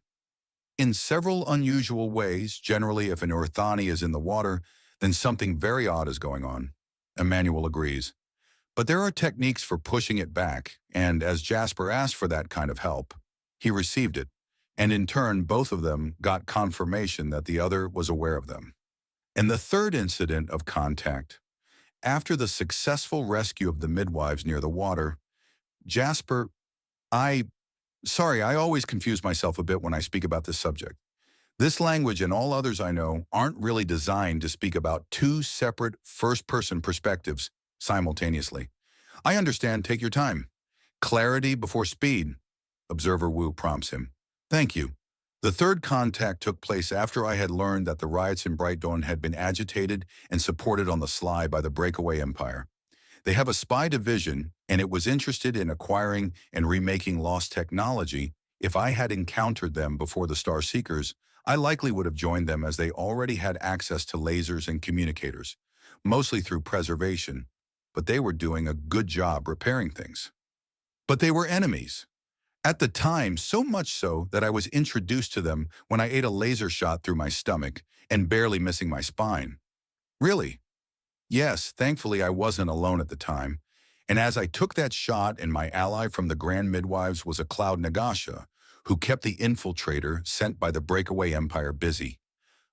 In several unusual ways, generally if an Urthani is in the water, then something very odd is going on. Emanuel agrees. But there are techniques for pushing it back, and as Jasper asked for that kind of help, he received it, and in turn both of them got confirmation that the other was aware of them. And the third incident of contact, after the successful rescue of the midwives near the water, Jasper, sorry, I always confuse myself a bit when I speak about this subject. This language and all others I know aren't really designed to speak about two separate first-person perspectives simultaneously. I understand, take your time. Clarity before speed, Observer Wu prompts him. Thank you. The third contact took place after I had learned that the riots in Bright Dawn had been agitated and supported on the sly by the breakaway empire. They have a spy division, and it was interested in acquiring and remaking lost technology. If I had encountered them before the Star Seekers, I likely would have joined them as they already had access to lasers and communicators, mostly through preservation, but they were doing a good job repairing things. But they were enemies. At the time, so much so that I was introduced to them when I ate a laser shot through my stomach and barely missing my spine. Really? Yes, thankfully I wasn't alone at the time, and as I took that shot and my ally from the Grand Midwives was a Cloud Nagasha, who kept the infiltrator sent by the breakaway empire busy.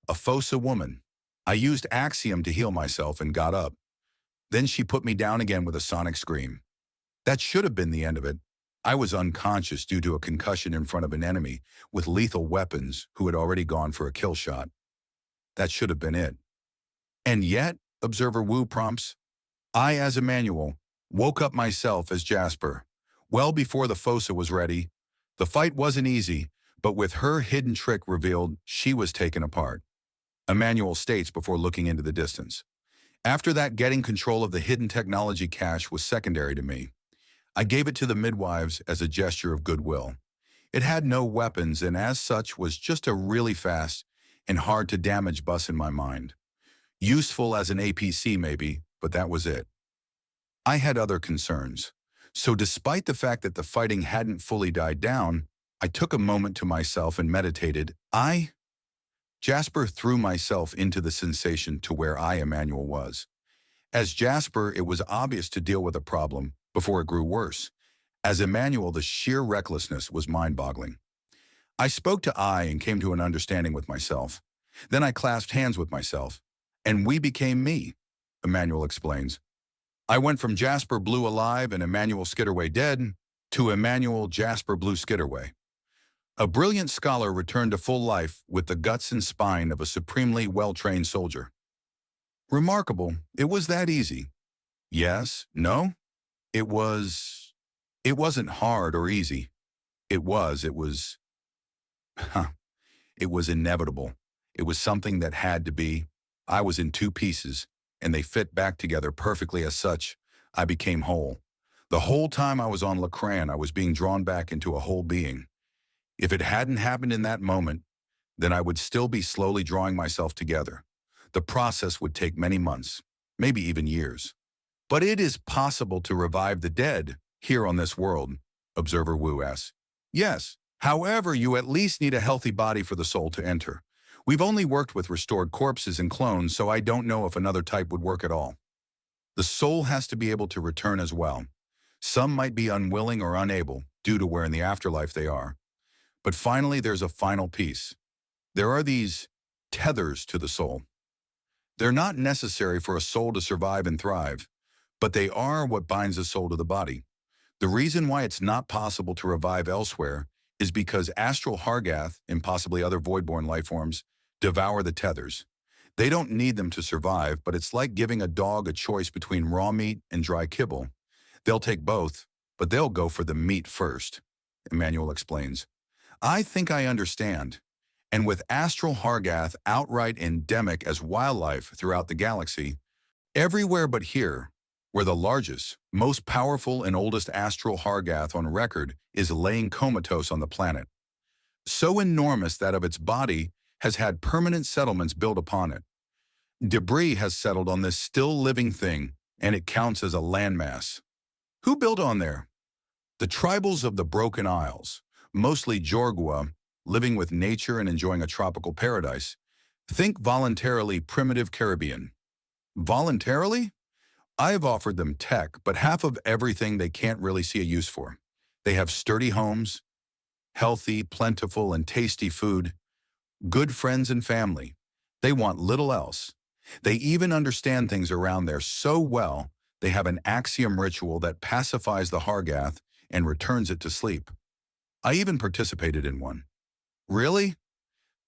A Fosa woman. I used Axiom to heal myself and got up. Then she put me down again with a sonic scream. That should have been the end of it. I was unconscious due to a concussion in front of an enemy with lethal weapons who had already gone for a kill shot. That should have been it. And yet, Observer Wu prompts, I, as Emanuel, woke up myself as Jasper. Well before the Fosa was ready. The fight wasn't easy, but with her hidden trick revealed, she was taken apart. Emanuel states before looking into the distance. After that, getting control of the hidden technology cache was secondary to me. I gave it to the midwives as a gesture of goodwill. It had no weapons and as such was just a really fast and hard to damage bus in my mind. Useful as an APC maybe, but that was it. I had other concerns. So despite the fact that the fighting hadn't fully died down, I took a moment to myself and meditated. Jasper threw myself into the sensation to where Emanuel was. As Jasper, it was obvious to deal with a problem before it grew worse. As Emanuel, the sheer recklessness was mind-boggling. I spoke to and came to an understanding with myself. Then I clasped hands with myself, and we became me, Emanuel explains. I went from Jasper Blue alive and Emanuel Skitterway dead to Emanuel Jasper Blue Skitterway. A brilliant scholar returned to full life with the guts and spine of a supremely well-trained soldier. Remarkable, it was that easy. Yes, no? It wasn't hard or easy. It was inevitable. It was something that had to be. I was in two pieces, and they fit back together perfectly as such. I became whole. The whole time I was on Lacran, I was being drawn back into a whole being. If it hadn't happened in that moment, then I would still be slowly drawing myself together. The process would take many months, maybe even years. But it is possible to revive the dead here on this world, Observer Wu asks. Yes, however, you at least need a healthy body for the soul to enter. We've only worked with restored corpses and clones, so I don't know if another type would work at all. The soul has to be able to return as well. Some might be unwilling or unable, due to where in the afterlife they are. But finally, there's a final piece. There are these tethers to the soul. They're not necessary for a soul to survive and thrive, but they are what binds the soul to the body. The reason why it's not possible to revive elsewhere is because astral Hargath, and possibly other voidborn lifeforms, devour the tethers. They don't need them to survive, but it's like giving a dog a choice between raw meat and dry kibble. They'll take both, but they'll go for the meat first, Emanuel explains. I think I understand. And with astral Hargath outright endemic as wildlife throughout the galaxy, everywhere but here, where the largest, most powerful and oldest astral Hargath on record is laying comatose on the planet. So enormous that of its body has had permanent settlements built upon it. Debris has settled on this still living thing, and it counts as a landmass. Who built on there? The tribals of the Broken Isles, mostly Jorgua, living with nature and enjoying a tropical paradise. Think voluntarily primitive Caribbean. Voluntarily? I've offered them tech, but half of everything they can't really see a use for. They have sturdy homes, Healthy, plentiful, and tasty food, good friends and family. They want little else. They even understand things around there so well, they have an axiom ritual that pacifies the Hargath and returns it to sleep. I even participated in one. Really?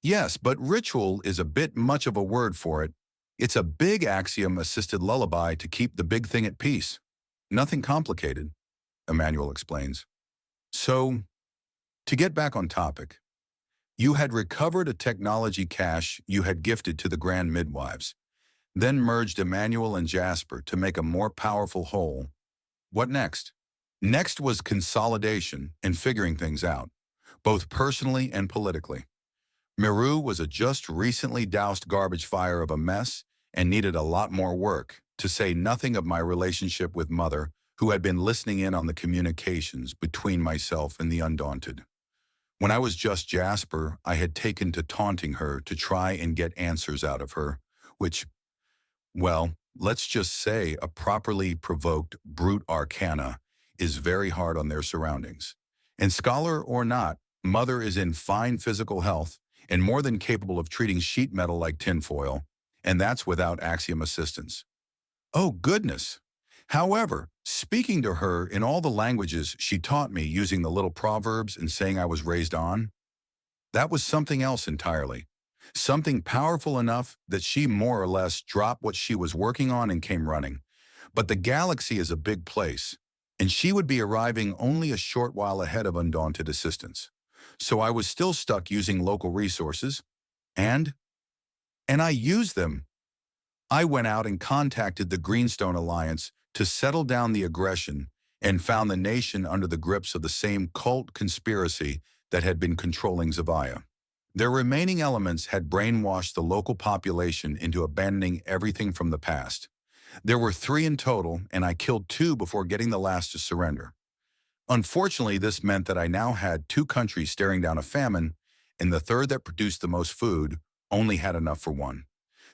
Yes, but ritual is a bit much of a word for it. It's a big axiom-assisted lullaby to keep the big thing at peace. Nothing complicated, Emanuel explains. So, to get back on topic, you had recovered a technology cache you had gifted to the Grand Midwives, then merged Emanuel and Jasper to make a more powerful whole. What next? Next was consolidation and figuring things out, both personally and politically. Meru was a just recently doused garbage fire of a mess and needed a lot more work, to say nothing of my relationship with Mother, who had been listening in on the communications between myself and the Undaunted. When I was just Jasper, I had taken to taunting her to try and get answers out of her, which, well, let's just say a properly provoked brute arcana is very hard on their surroundings. And scholar or not, Mother is in fine physical health and more than capable of treating sheet metal like tinfoil, and that's without axiom assistance. Oh, goodness! However, speaking to her in all the languages she taught me using the little proverbs and saying I was raised on, that was something else entirely. Something powerful enough that she more or less dropped what she was working on and came running. But the galaxy is a big place, and she would be arriving only a short while ahead of Undaunted assistance. So I was still stuck using local resources, and I used them. I went out and contacted the Greenstone Alliance to settle down the aggression and found the nation under the grips of the same cult conspiracy that had been controlling Zavaya. Their remaining elements had brainwashed the local population into abandoning everything from the past. There were 3 in total, and I killed 2 before getting the last to surrender. Unfortunately, this meant that I now had 2 countries staring down a famine, and the third that produced the most food only had enough for 1.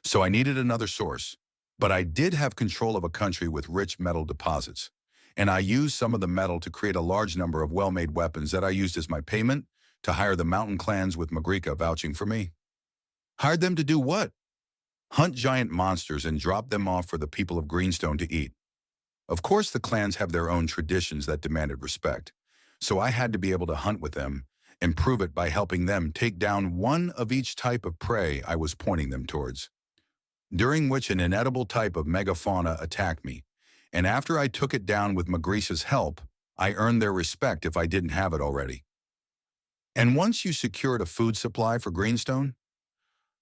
So I needed another source. But I did have control of a country with rich metal deposits, and I used some of the metal to create a large number of well-made weapons that I used as my payment to hire the mountain clans with Magrica vouching for me. Hired them to do what? Hunt giant monsters and drop them off for the people of Greenstone to eat. Of course, the clans have their own traditions that demanded respect, so I had to be able to hunt with them and prove it by helping them take down one of each type of prey I was pointing them towards, during which an inedible type of megafauna attacked me, and after I took it down with Magrice's help, I earned their respect if I didn't have it already. And once you secured a food supply for Greenstone,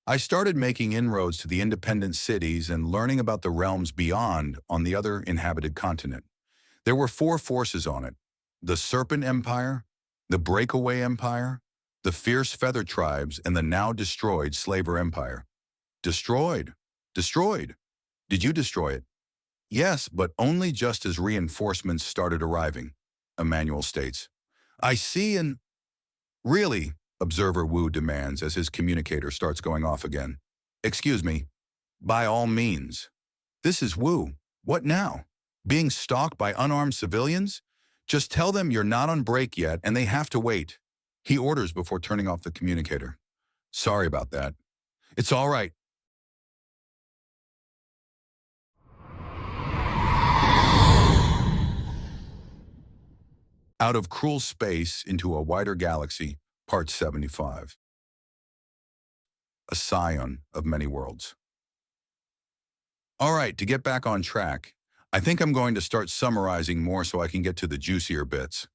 I started making inroads to the independent cities and learning about the realms beyond on the other inhabited continent. There were 4 forces on it: the Serpent Empire, the Breakaway Empire, the Fierce Feather Tribes, and the now destroyed Slaver Empire. Destroyed. Destroyed. Did you destroy it? Yes, but only just as reinforcements started arriving, Emanuel states. I see, and really, Observer Wu demands as his communicator starts going off again. Excuse me. By all means. This is Wu. What now? Being stalked by unarmed civilians? Just tell them you're not on break yet and they have to wait. He orders before turning off the communicator. Sorry about that. It's all right. Out of Cruel Space into a Wider Galaxy, Part 75. A scion of many worlds. All right, to get back on track, I think I'm going to start summarizing more so I can get to the juicier bits.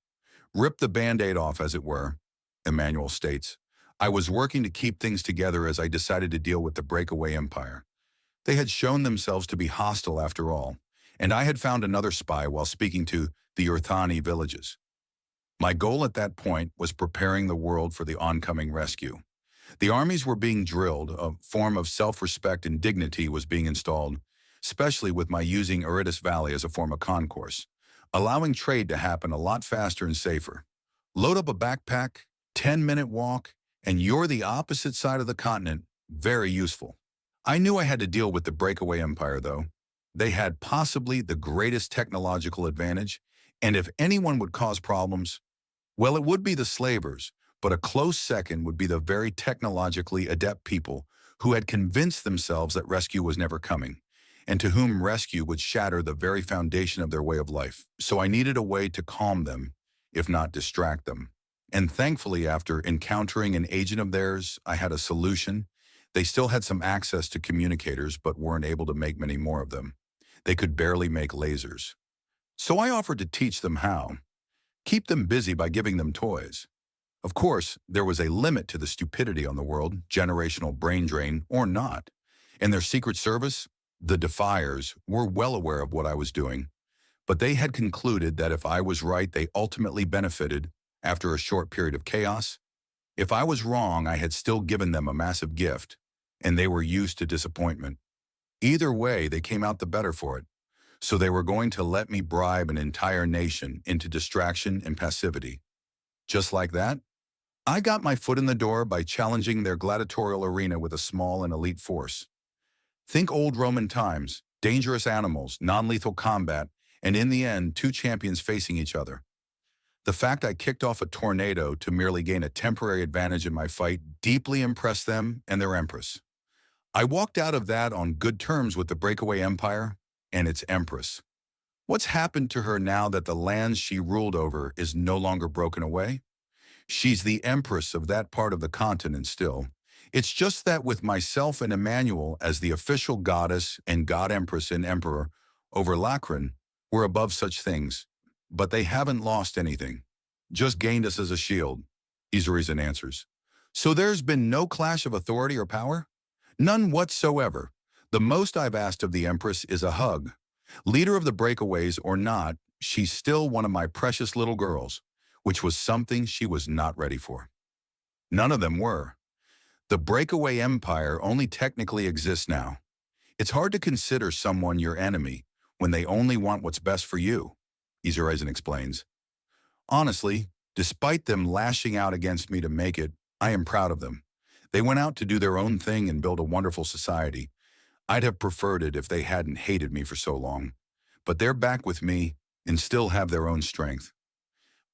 Rip the Band-Aid off, as it were, Emanuel states. I was working to keep things together as I decided to deal with the Breakaway Empire. They had shown themselves to be hostile after all, and I had found another spy while speaking to the Urthani villages. My goal at that point was preparing the world for the oncoming rescue. The armies were being drilled, a form of self-respect and dignity was being installed, especially with my using Eurytus Valley as a form of concourse, allowing trade to happen a lot faster and safer. Load up a backpack, 10-minute walk, and you're the opposite side of the continent. Very useful. I knew I had to deal with the Breakaway Empire, though. They had possibly the greatest technological advantage, and if anyone would cause problems, well, it would be the slavers, but a close second would be the very technologically adept people who had convinced themselves that rescue was never coming, and to whom rescue would shatter the very foundation of their way of life. So I needed a way to calm them, if not distract them. And thankfully, after encountering an agent of theirs, I had a solution. They still had some access to communicators, but weren't able to make many more of them. They could barely make lasers. So I offered to teach them how. Keep them busy by giving them toys. Of course, there was a limit to the stupidity on the world, generational brain drain or not. And their secret service, the Defiers, were well aware of what I was doing. But they had concluded that if I was right, they ultimately benefited after a short period of chaos. If I was wrong, I had still given them a massive gift, and they were used to disappointment. Either way, they came out the better for it. So they were going to let me bribe an entire nation into distraction and passivity. Just like that, I got my foot in the door by challenging their gladiatorial arena with a small and elite force. Think old Roman times, dangerous animals, non-lethal combat, and in the end, two champions facing each other. The fact I kicked off a tornado to merely gain a temporary advantage in my fight deeply impressed them and their empress. I walked out of that on good terms with the breakaway empire and its empress. What's happened to her now that the lands she ruled over is no longer broken away? She's the empress of that part of the continent still. It's just that with myself and Emanuel as the official goddess and god empress and emperor over Lacrin, we're above such things. But they haven't lost anything. Just gained us as a shield, Izarizan answers. So there's been no clash of authority or power? None whatsoever. The most I've asked of the Empress is a hug. Leader of the breakaways or not, she's still one of my precious little girls, which was something she was not ready for. None of them were. The breakaway empire only technically exists now. It's hard to consider someone your enemy when they only want what's best for you, Izarizan explains. Honestly, despite them lashing out against me to make it, I am proud of them. They went out to do their own thing and build a wonderful society. I'd have preferred it if they hadn't hated me for so long. But they're back with me and still have their own strength.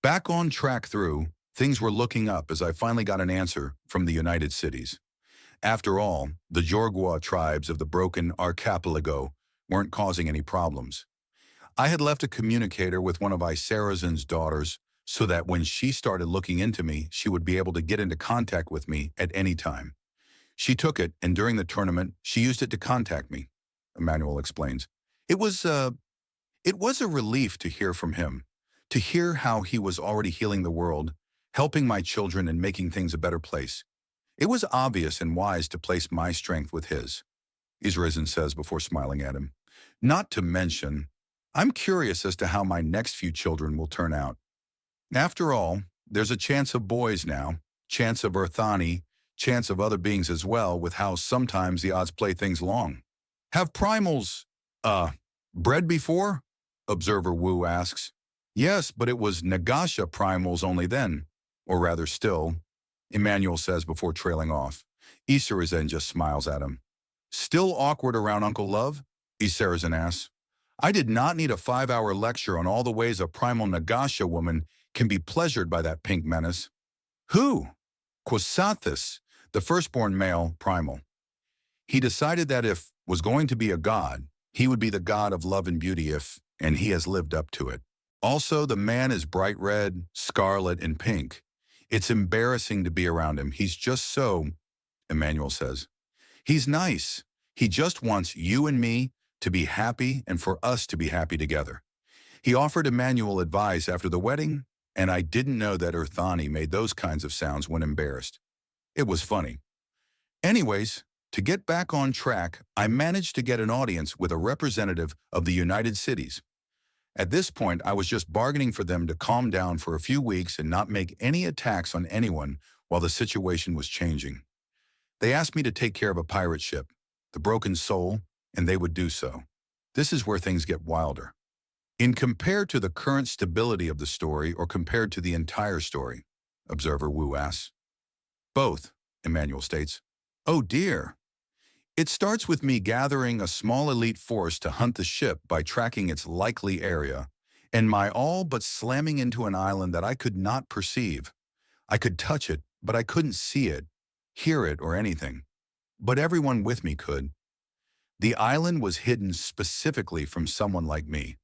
Back on track through, things were looking up as I finally got an answer from the United Cities. After all, the Jorgwa tribes of the broken archipelago weren't causing any problems. I had left a communicator with one of Izarizan's daughters so that when she started looking into me, she would be able to get into contact with me at any time. She took it, and during the tournament, she used it to contact me, Emanuel explains. It was a relief to hear from him, to hear how he was already healing the world, helping my children and making things a better place. It was obvious and wise to place my strength with his, Izarizan says before smiling at him. Not to mention, I'm curious as to how my next few children will turn out. After all, there's a chance of boys now, chance of Earthani, chance of other beings as well, with how sometimes the odds play things long. Have primals, bred before? Observer Wu asks. Yes, but it was Nagasha primals only then, or rather still, Emanuel says before trailing off. Izarizan just smiles at him. Still awkward around Uncle Love? Izarizan asks. I did not need a 5-hour lecture on all the ways a primal Nagasha woman can be pleasured by that pink menace. Who? Quasathus, the firstborn male primal. He decided that if was going to be a god, he would be the god of love and beauty and he has lived up to it. Also, the man is bright red, scarlet, and pink. It's embarrassing to be around him. He's just so, Emanuel says. He's nice. He just wants you and me to be happy and for us to be happy together. He offered Emanuel advice after the wedding, and I didn't know that Earthani made those kinds of sounds when embarrassed. It was funny. Anyways, to get back on track, I managed to get an audience with a representative of the United Cities. At this point, I was just bargaining for them to calm down for a few weeks and not make any attacks on anyone while the situation was changing. They asked me to take care of a pirate ship, the Broken Soul, and they would do so. This is where things get wilder. In compared to the current stability of the story or compared to the entire story, Observer Wu asks. Both, Emanuel states. Oh dear. It starts with me gathering a small elite force to hunt the ship by tracking its likely area, and my all but slamming into an island that I could not perceive. I could touch it, but I couldn't see it, hear it, or anything. But everyone with me could. The island was hidden specifically from someone like me.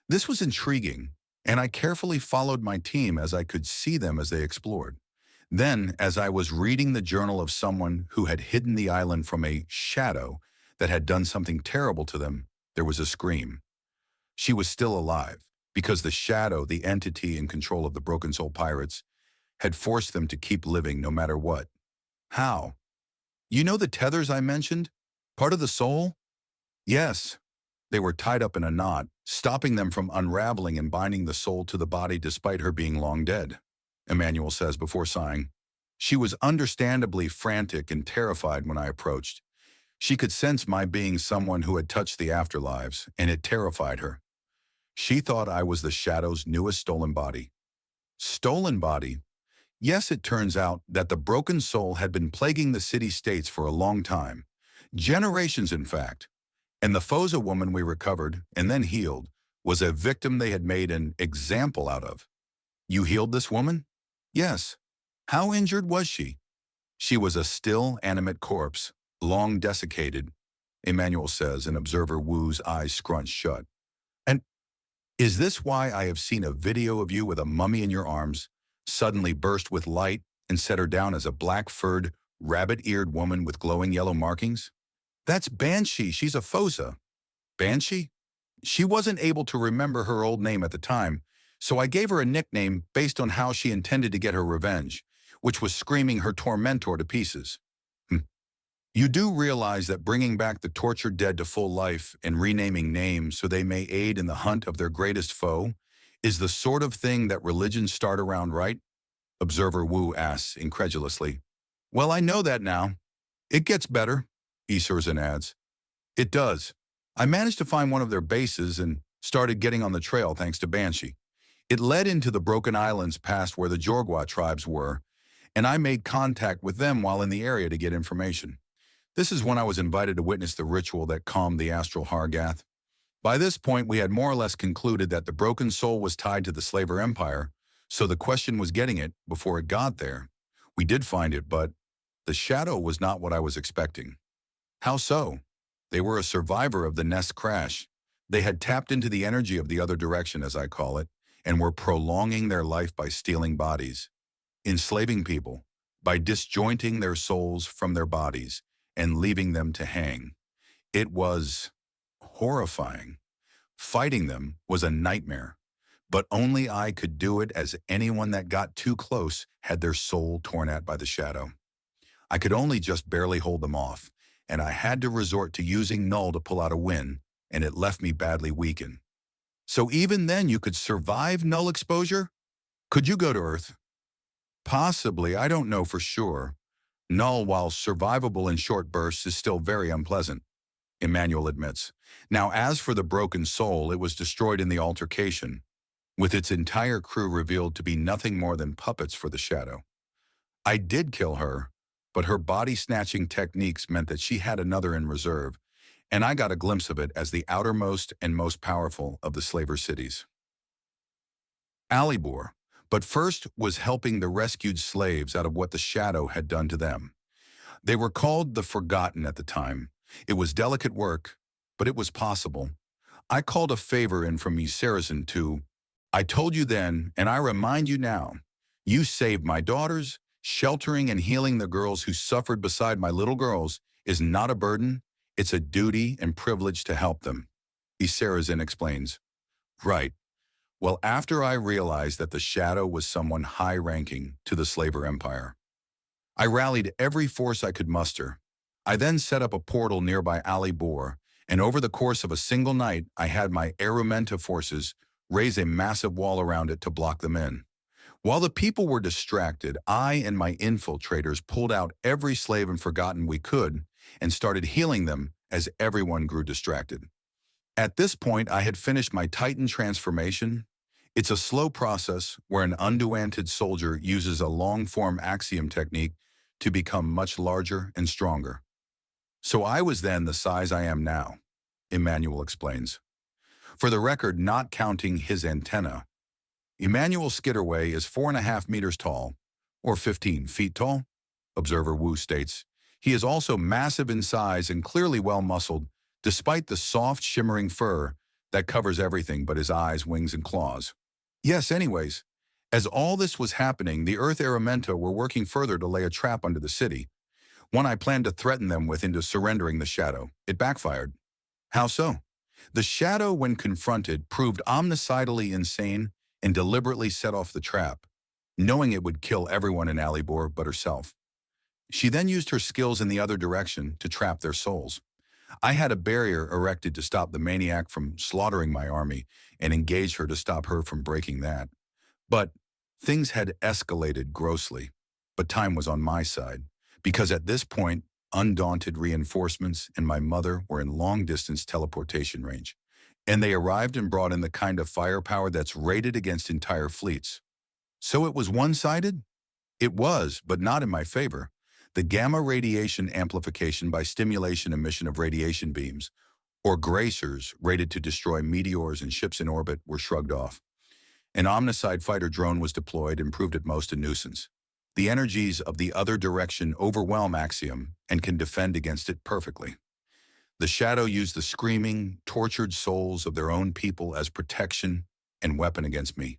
This was intriguing, and I carefully followed my team as I could see them as they explored. Then, as I was reading the journal of someone who had hidden the island from a shadow that had done something terrible to them, there was a scream. She was still alive, because the shadow, the entity in control of the Broken Soul pirates, had forced them to keep living no matter what. How? You know the tethers I mentioned? Part of the soul? Yes. They were tied up in a knot, stopping them from unraveling and binding the soul to the body despite her being long dead, Emanuel says before sighing. She was understandably frantic and terrified when I approached. She could sense my being someone who had touched the afterlives, and it terrified her. She thought I was the Shadow's newest stolen body. Stolen body? Yes, it turns out that the Broken Soul had been plaguing the city-states for a long time. Generations, in fact. And the Fosa woman we recovered, and then healed, was a victim they had made an example out of. You healed this woman? Yes. How injured was she? She was a still, animate corpse, long desiccated, Emanuel says, and Observer Wu's eyes scrunched shut. And is this why I have seen a video of you with a mummy in your arms, suddenly burst with light and set her down as a black-furred, rabbit-eared woman with glowing yellow markings? That's Banshee, she's a Fosa. Banshee? She wasn't able to remember her old name at the time, so I gave her a nickname based on how she intended to get her revenge, which was screaming her tormentor to pieces. You do realize that bringing back the tortured dead to full life and renaming names so they may aid in the hunt of their greatest foe is the sort of thing that religions start around, right? Observer Wu asks incredulously. Well, I know that now. It gets better, Eserzen adds. It does. I managed to find one of their bases and started getting on the trail thanks to Banshee. It led into the Broken Islands past where the Jorgwa tribes were, and I made contact with them while in the area to get information. This is when I was invited to witness the ritual that calmed the astral Hargath. By this point, we had more or less concluded that the Broken Soul was tied to the Slaver Empire, so the question was getting it before it got there. We did find it, but the shadow was not what I was expecting. How so? They were a survivor of the nest crash. They had tapped into the energy of the other direction, as I call it, and were prolonging their life by stealing bodies, enslaving people, by disjointing their souls from their bodies and leaving them to hang. It was horrifying. Fighting them was a nightmare, but only I could do it, as anyone that got too close had their soul torn at by the shadow. I could only just barely hold them off, and I had to resort to using Null to pull out a win, and it left me badly weakened. So even then you could survive Null exposure? Could you go to Earth? Possibly, I don't know for sure. Null, while survivable in short bursts, is still very unpleasant, Emanuel admits. Now, as for the Broken Soul, it was destroyed in the altercation, with its entire crew revealed to be nothing more than puppets for the Shadow. I did kill her, but her body-snatching techniques meant that she had another in reserve, and I got a glimpse of it as the outermost and most powerful of the slaver cities. Alibor, but first was helping the rescued slaves out of what the Shadow had done to them. They were called the Forgotten at the time. It was delicate work, but it was possible. I called a favor in from Eserzen to, I told you then, and I remind you now, you saved my daughters. Sheltering and healing the girls who suffered beside my little girls is not a burden, it's a duty and privilege to help them, Eserzen explains. Right. Well, after I realized that the Shadow was someone high-ranking to the Slaver Empire, I rallied every force I could muster. I then set up a portal nearby Alibor, and over the course of a single night, I had my Erumenta forces raise a massive wall around it to block them in. While the people were distracted, I and my infiltrators pulled out every slave and Forgotten we could and started healing them as everyone grew distracted. At this point, I had finished my Titan transformation. It's a slow process where an unduanted soldier uses a long-form axiom technique to become much larger and stronger. So I was then the size I am now, Emanuel explains. For the record, not counting his antenna, Emanuel Skitterway is 4.5 meters tall, or 15 feet tall, Observer Wu states. He is also massive in size and clearly well-muscled, despite the soft, shimmering fur that covers everything but his eyes, wings, and claws. Yes, anyways, as all this was happening, the Earth Elementa were working further to lay a trap under the city, one I planned to threaten them with into surrendering the Shadow. It backfired. How so? The Shadow, when confronted, proved omnicidally insane and deliberately set off the trap, knowing it would kill everyone in Alibor but herself. She then used her skills in the other direction to trap their souls. I had a barrier erected to stop the maniac from slaughtering my army and engaged her to stop her from breaking that. But things had escalated grossly, but time was on my side, because at this point, undaunted reinforcements and my mother were in long-distance teleportation range, and they arrived and brought in the kind of firepower that's rated against entire fleets. So it was one-sided? It was, but not in my favor. The gamma radiation amplification by stimulation emission of radiation beams, or gracers rated to destroy meteors and ships in orbit, were shrugged off. An omnicide fighter drone was deployed and proved at most a nuisance. The energies of the other direction overwhelm Axiom and can defend against it perfectly. The Shadow used the screaming, tortured souls of their own people as protection and weapon against me,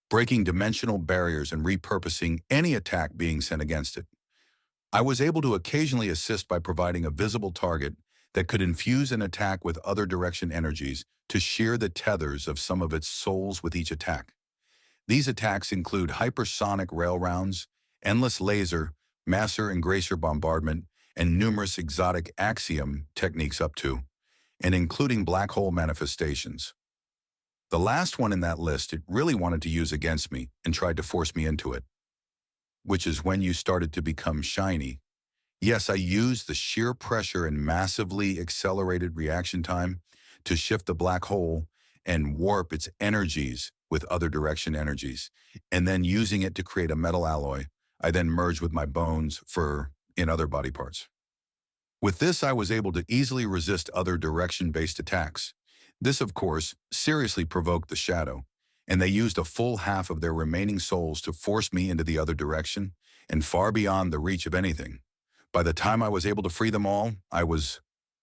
breaking dimensional barriers and repurposing any attack being sent against it. I was able to occasionally assist by providing a visible target that could infuse an attack with other direction energies to shear the tethers of some of its souls with each attack. These attacks include hypersonic rail rounds, endless laser, masser and gracer bombardment, and numerous exotic axiom techniques up to, and including black hole manifestations. The last one in that list it really wanted to use against me and tried to force me into it, which is when you started to become shiny. Yes, I used the sheer pressure and massively accelerated reaction time to shift the black hole and warp its energies with other direction energies, and then using it to create a metal alloy I then merged with my bones, fur, and other body parts. With this, I was able to easily resist other direction-based attacks. This, of course, seriously provoked the Shadow, and they used a full half of their remaining souls to force me into the other direction and far beyond the reach of anything. By the time I was able to free them all, I was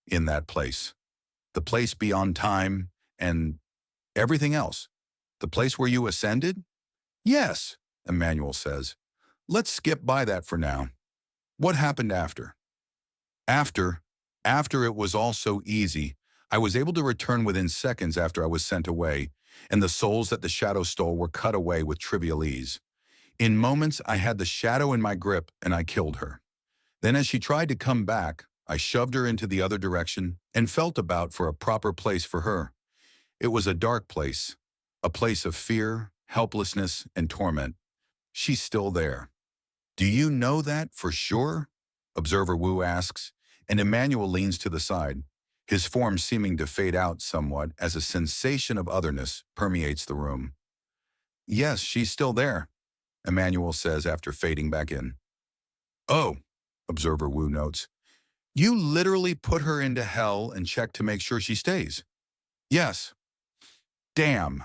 in that place. The place beyond time and everything else. The place where you ascended? Yes, Emanuel says. Let's skip by that for now. What happened after? After it was all so easy, I was able to return within seconds after I was sent away, and the souls that the Shadow stole were cut away with trivial ease. In moments, I had the Shadow in my grip and I killed her. Then as she tried to come back, I shoved her into the other direction and felt about for a proper place for her. It was a dark place, a place of fear, helplessness, and torment. She's still there. Do you know that for sure? Observer Wu asks, and Emanuel leans to the side, his form seeming to fade out somewhat as a sensation of otherness permeates the room. Yes, she's still there, Emanuel says after fading back in. Oh, Observer Wu notes, you literally put her into hell and check to make sure she stays. Yes. Damn,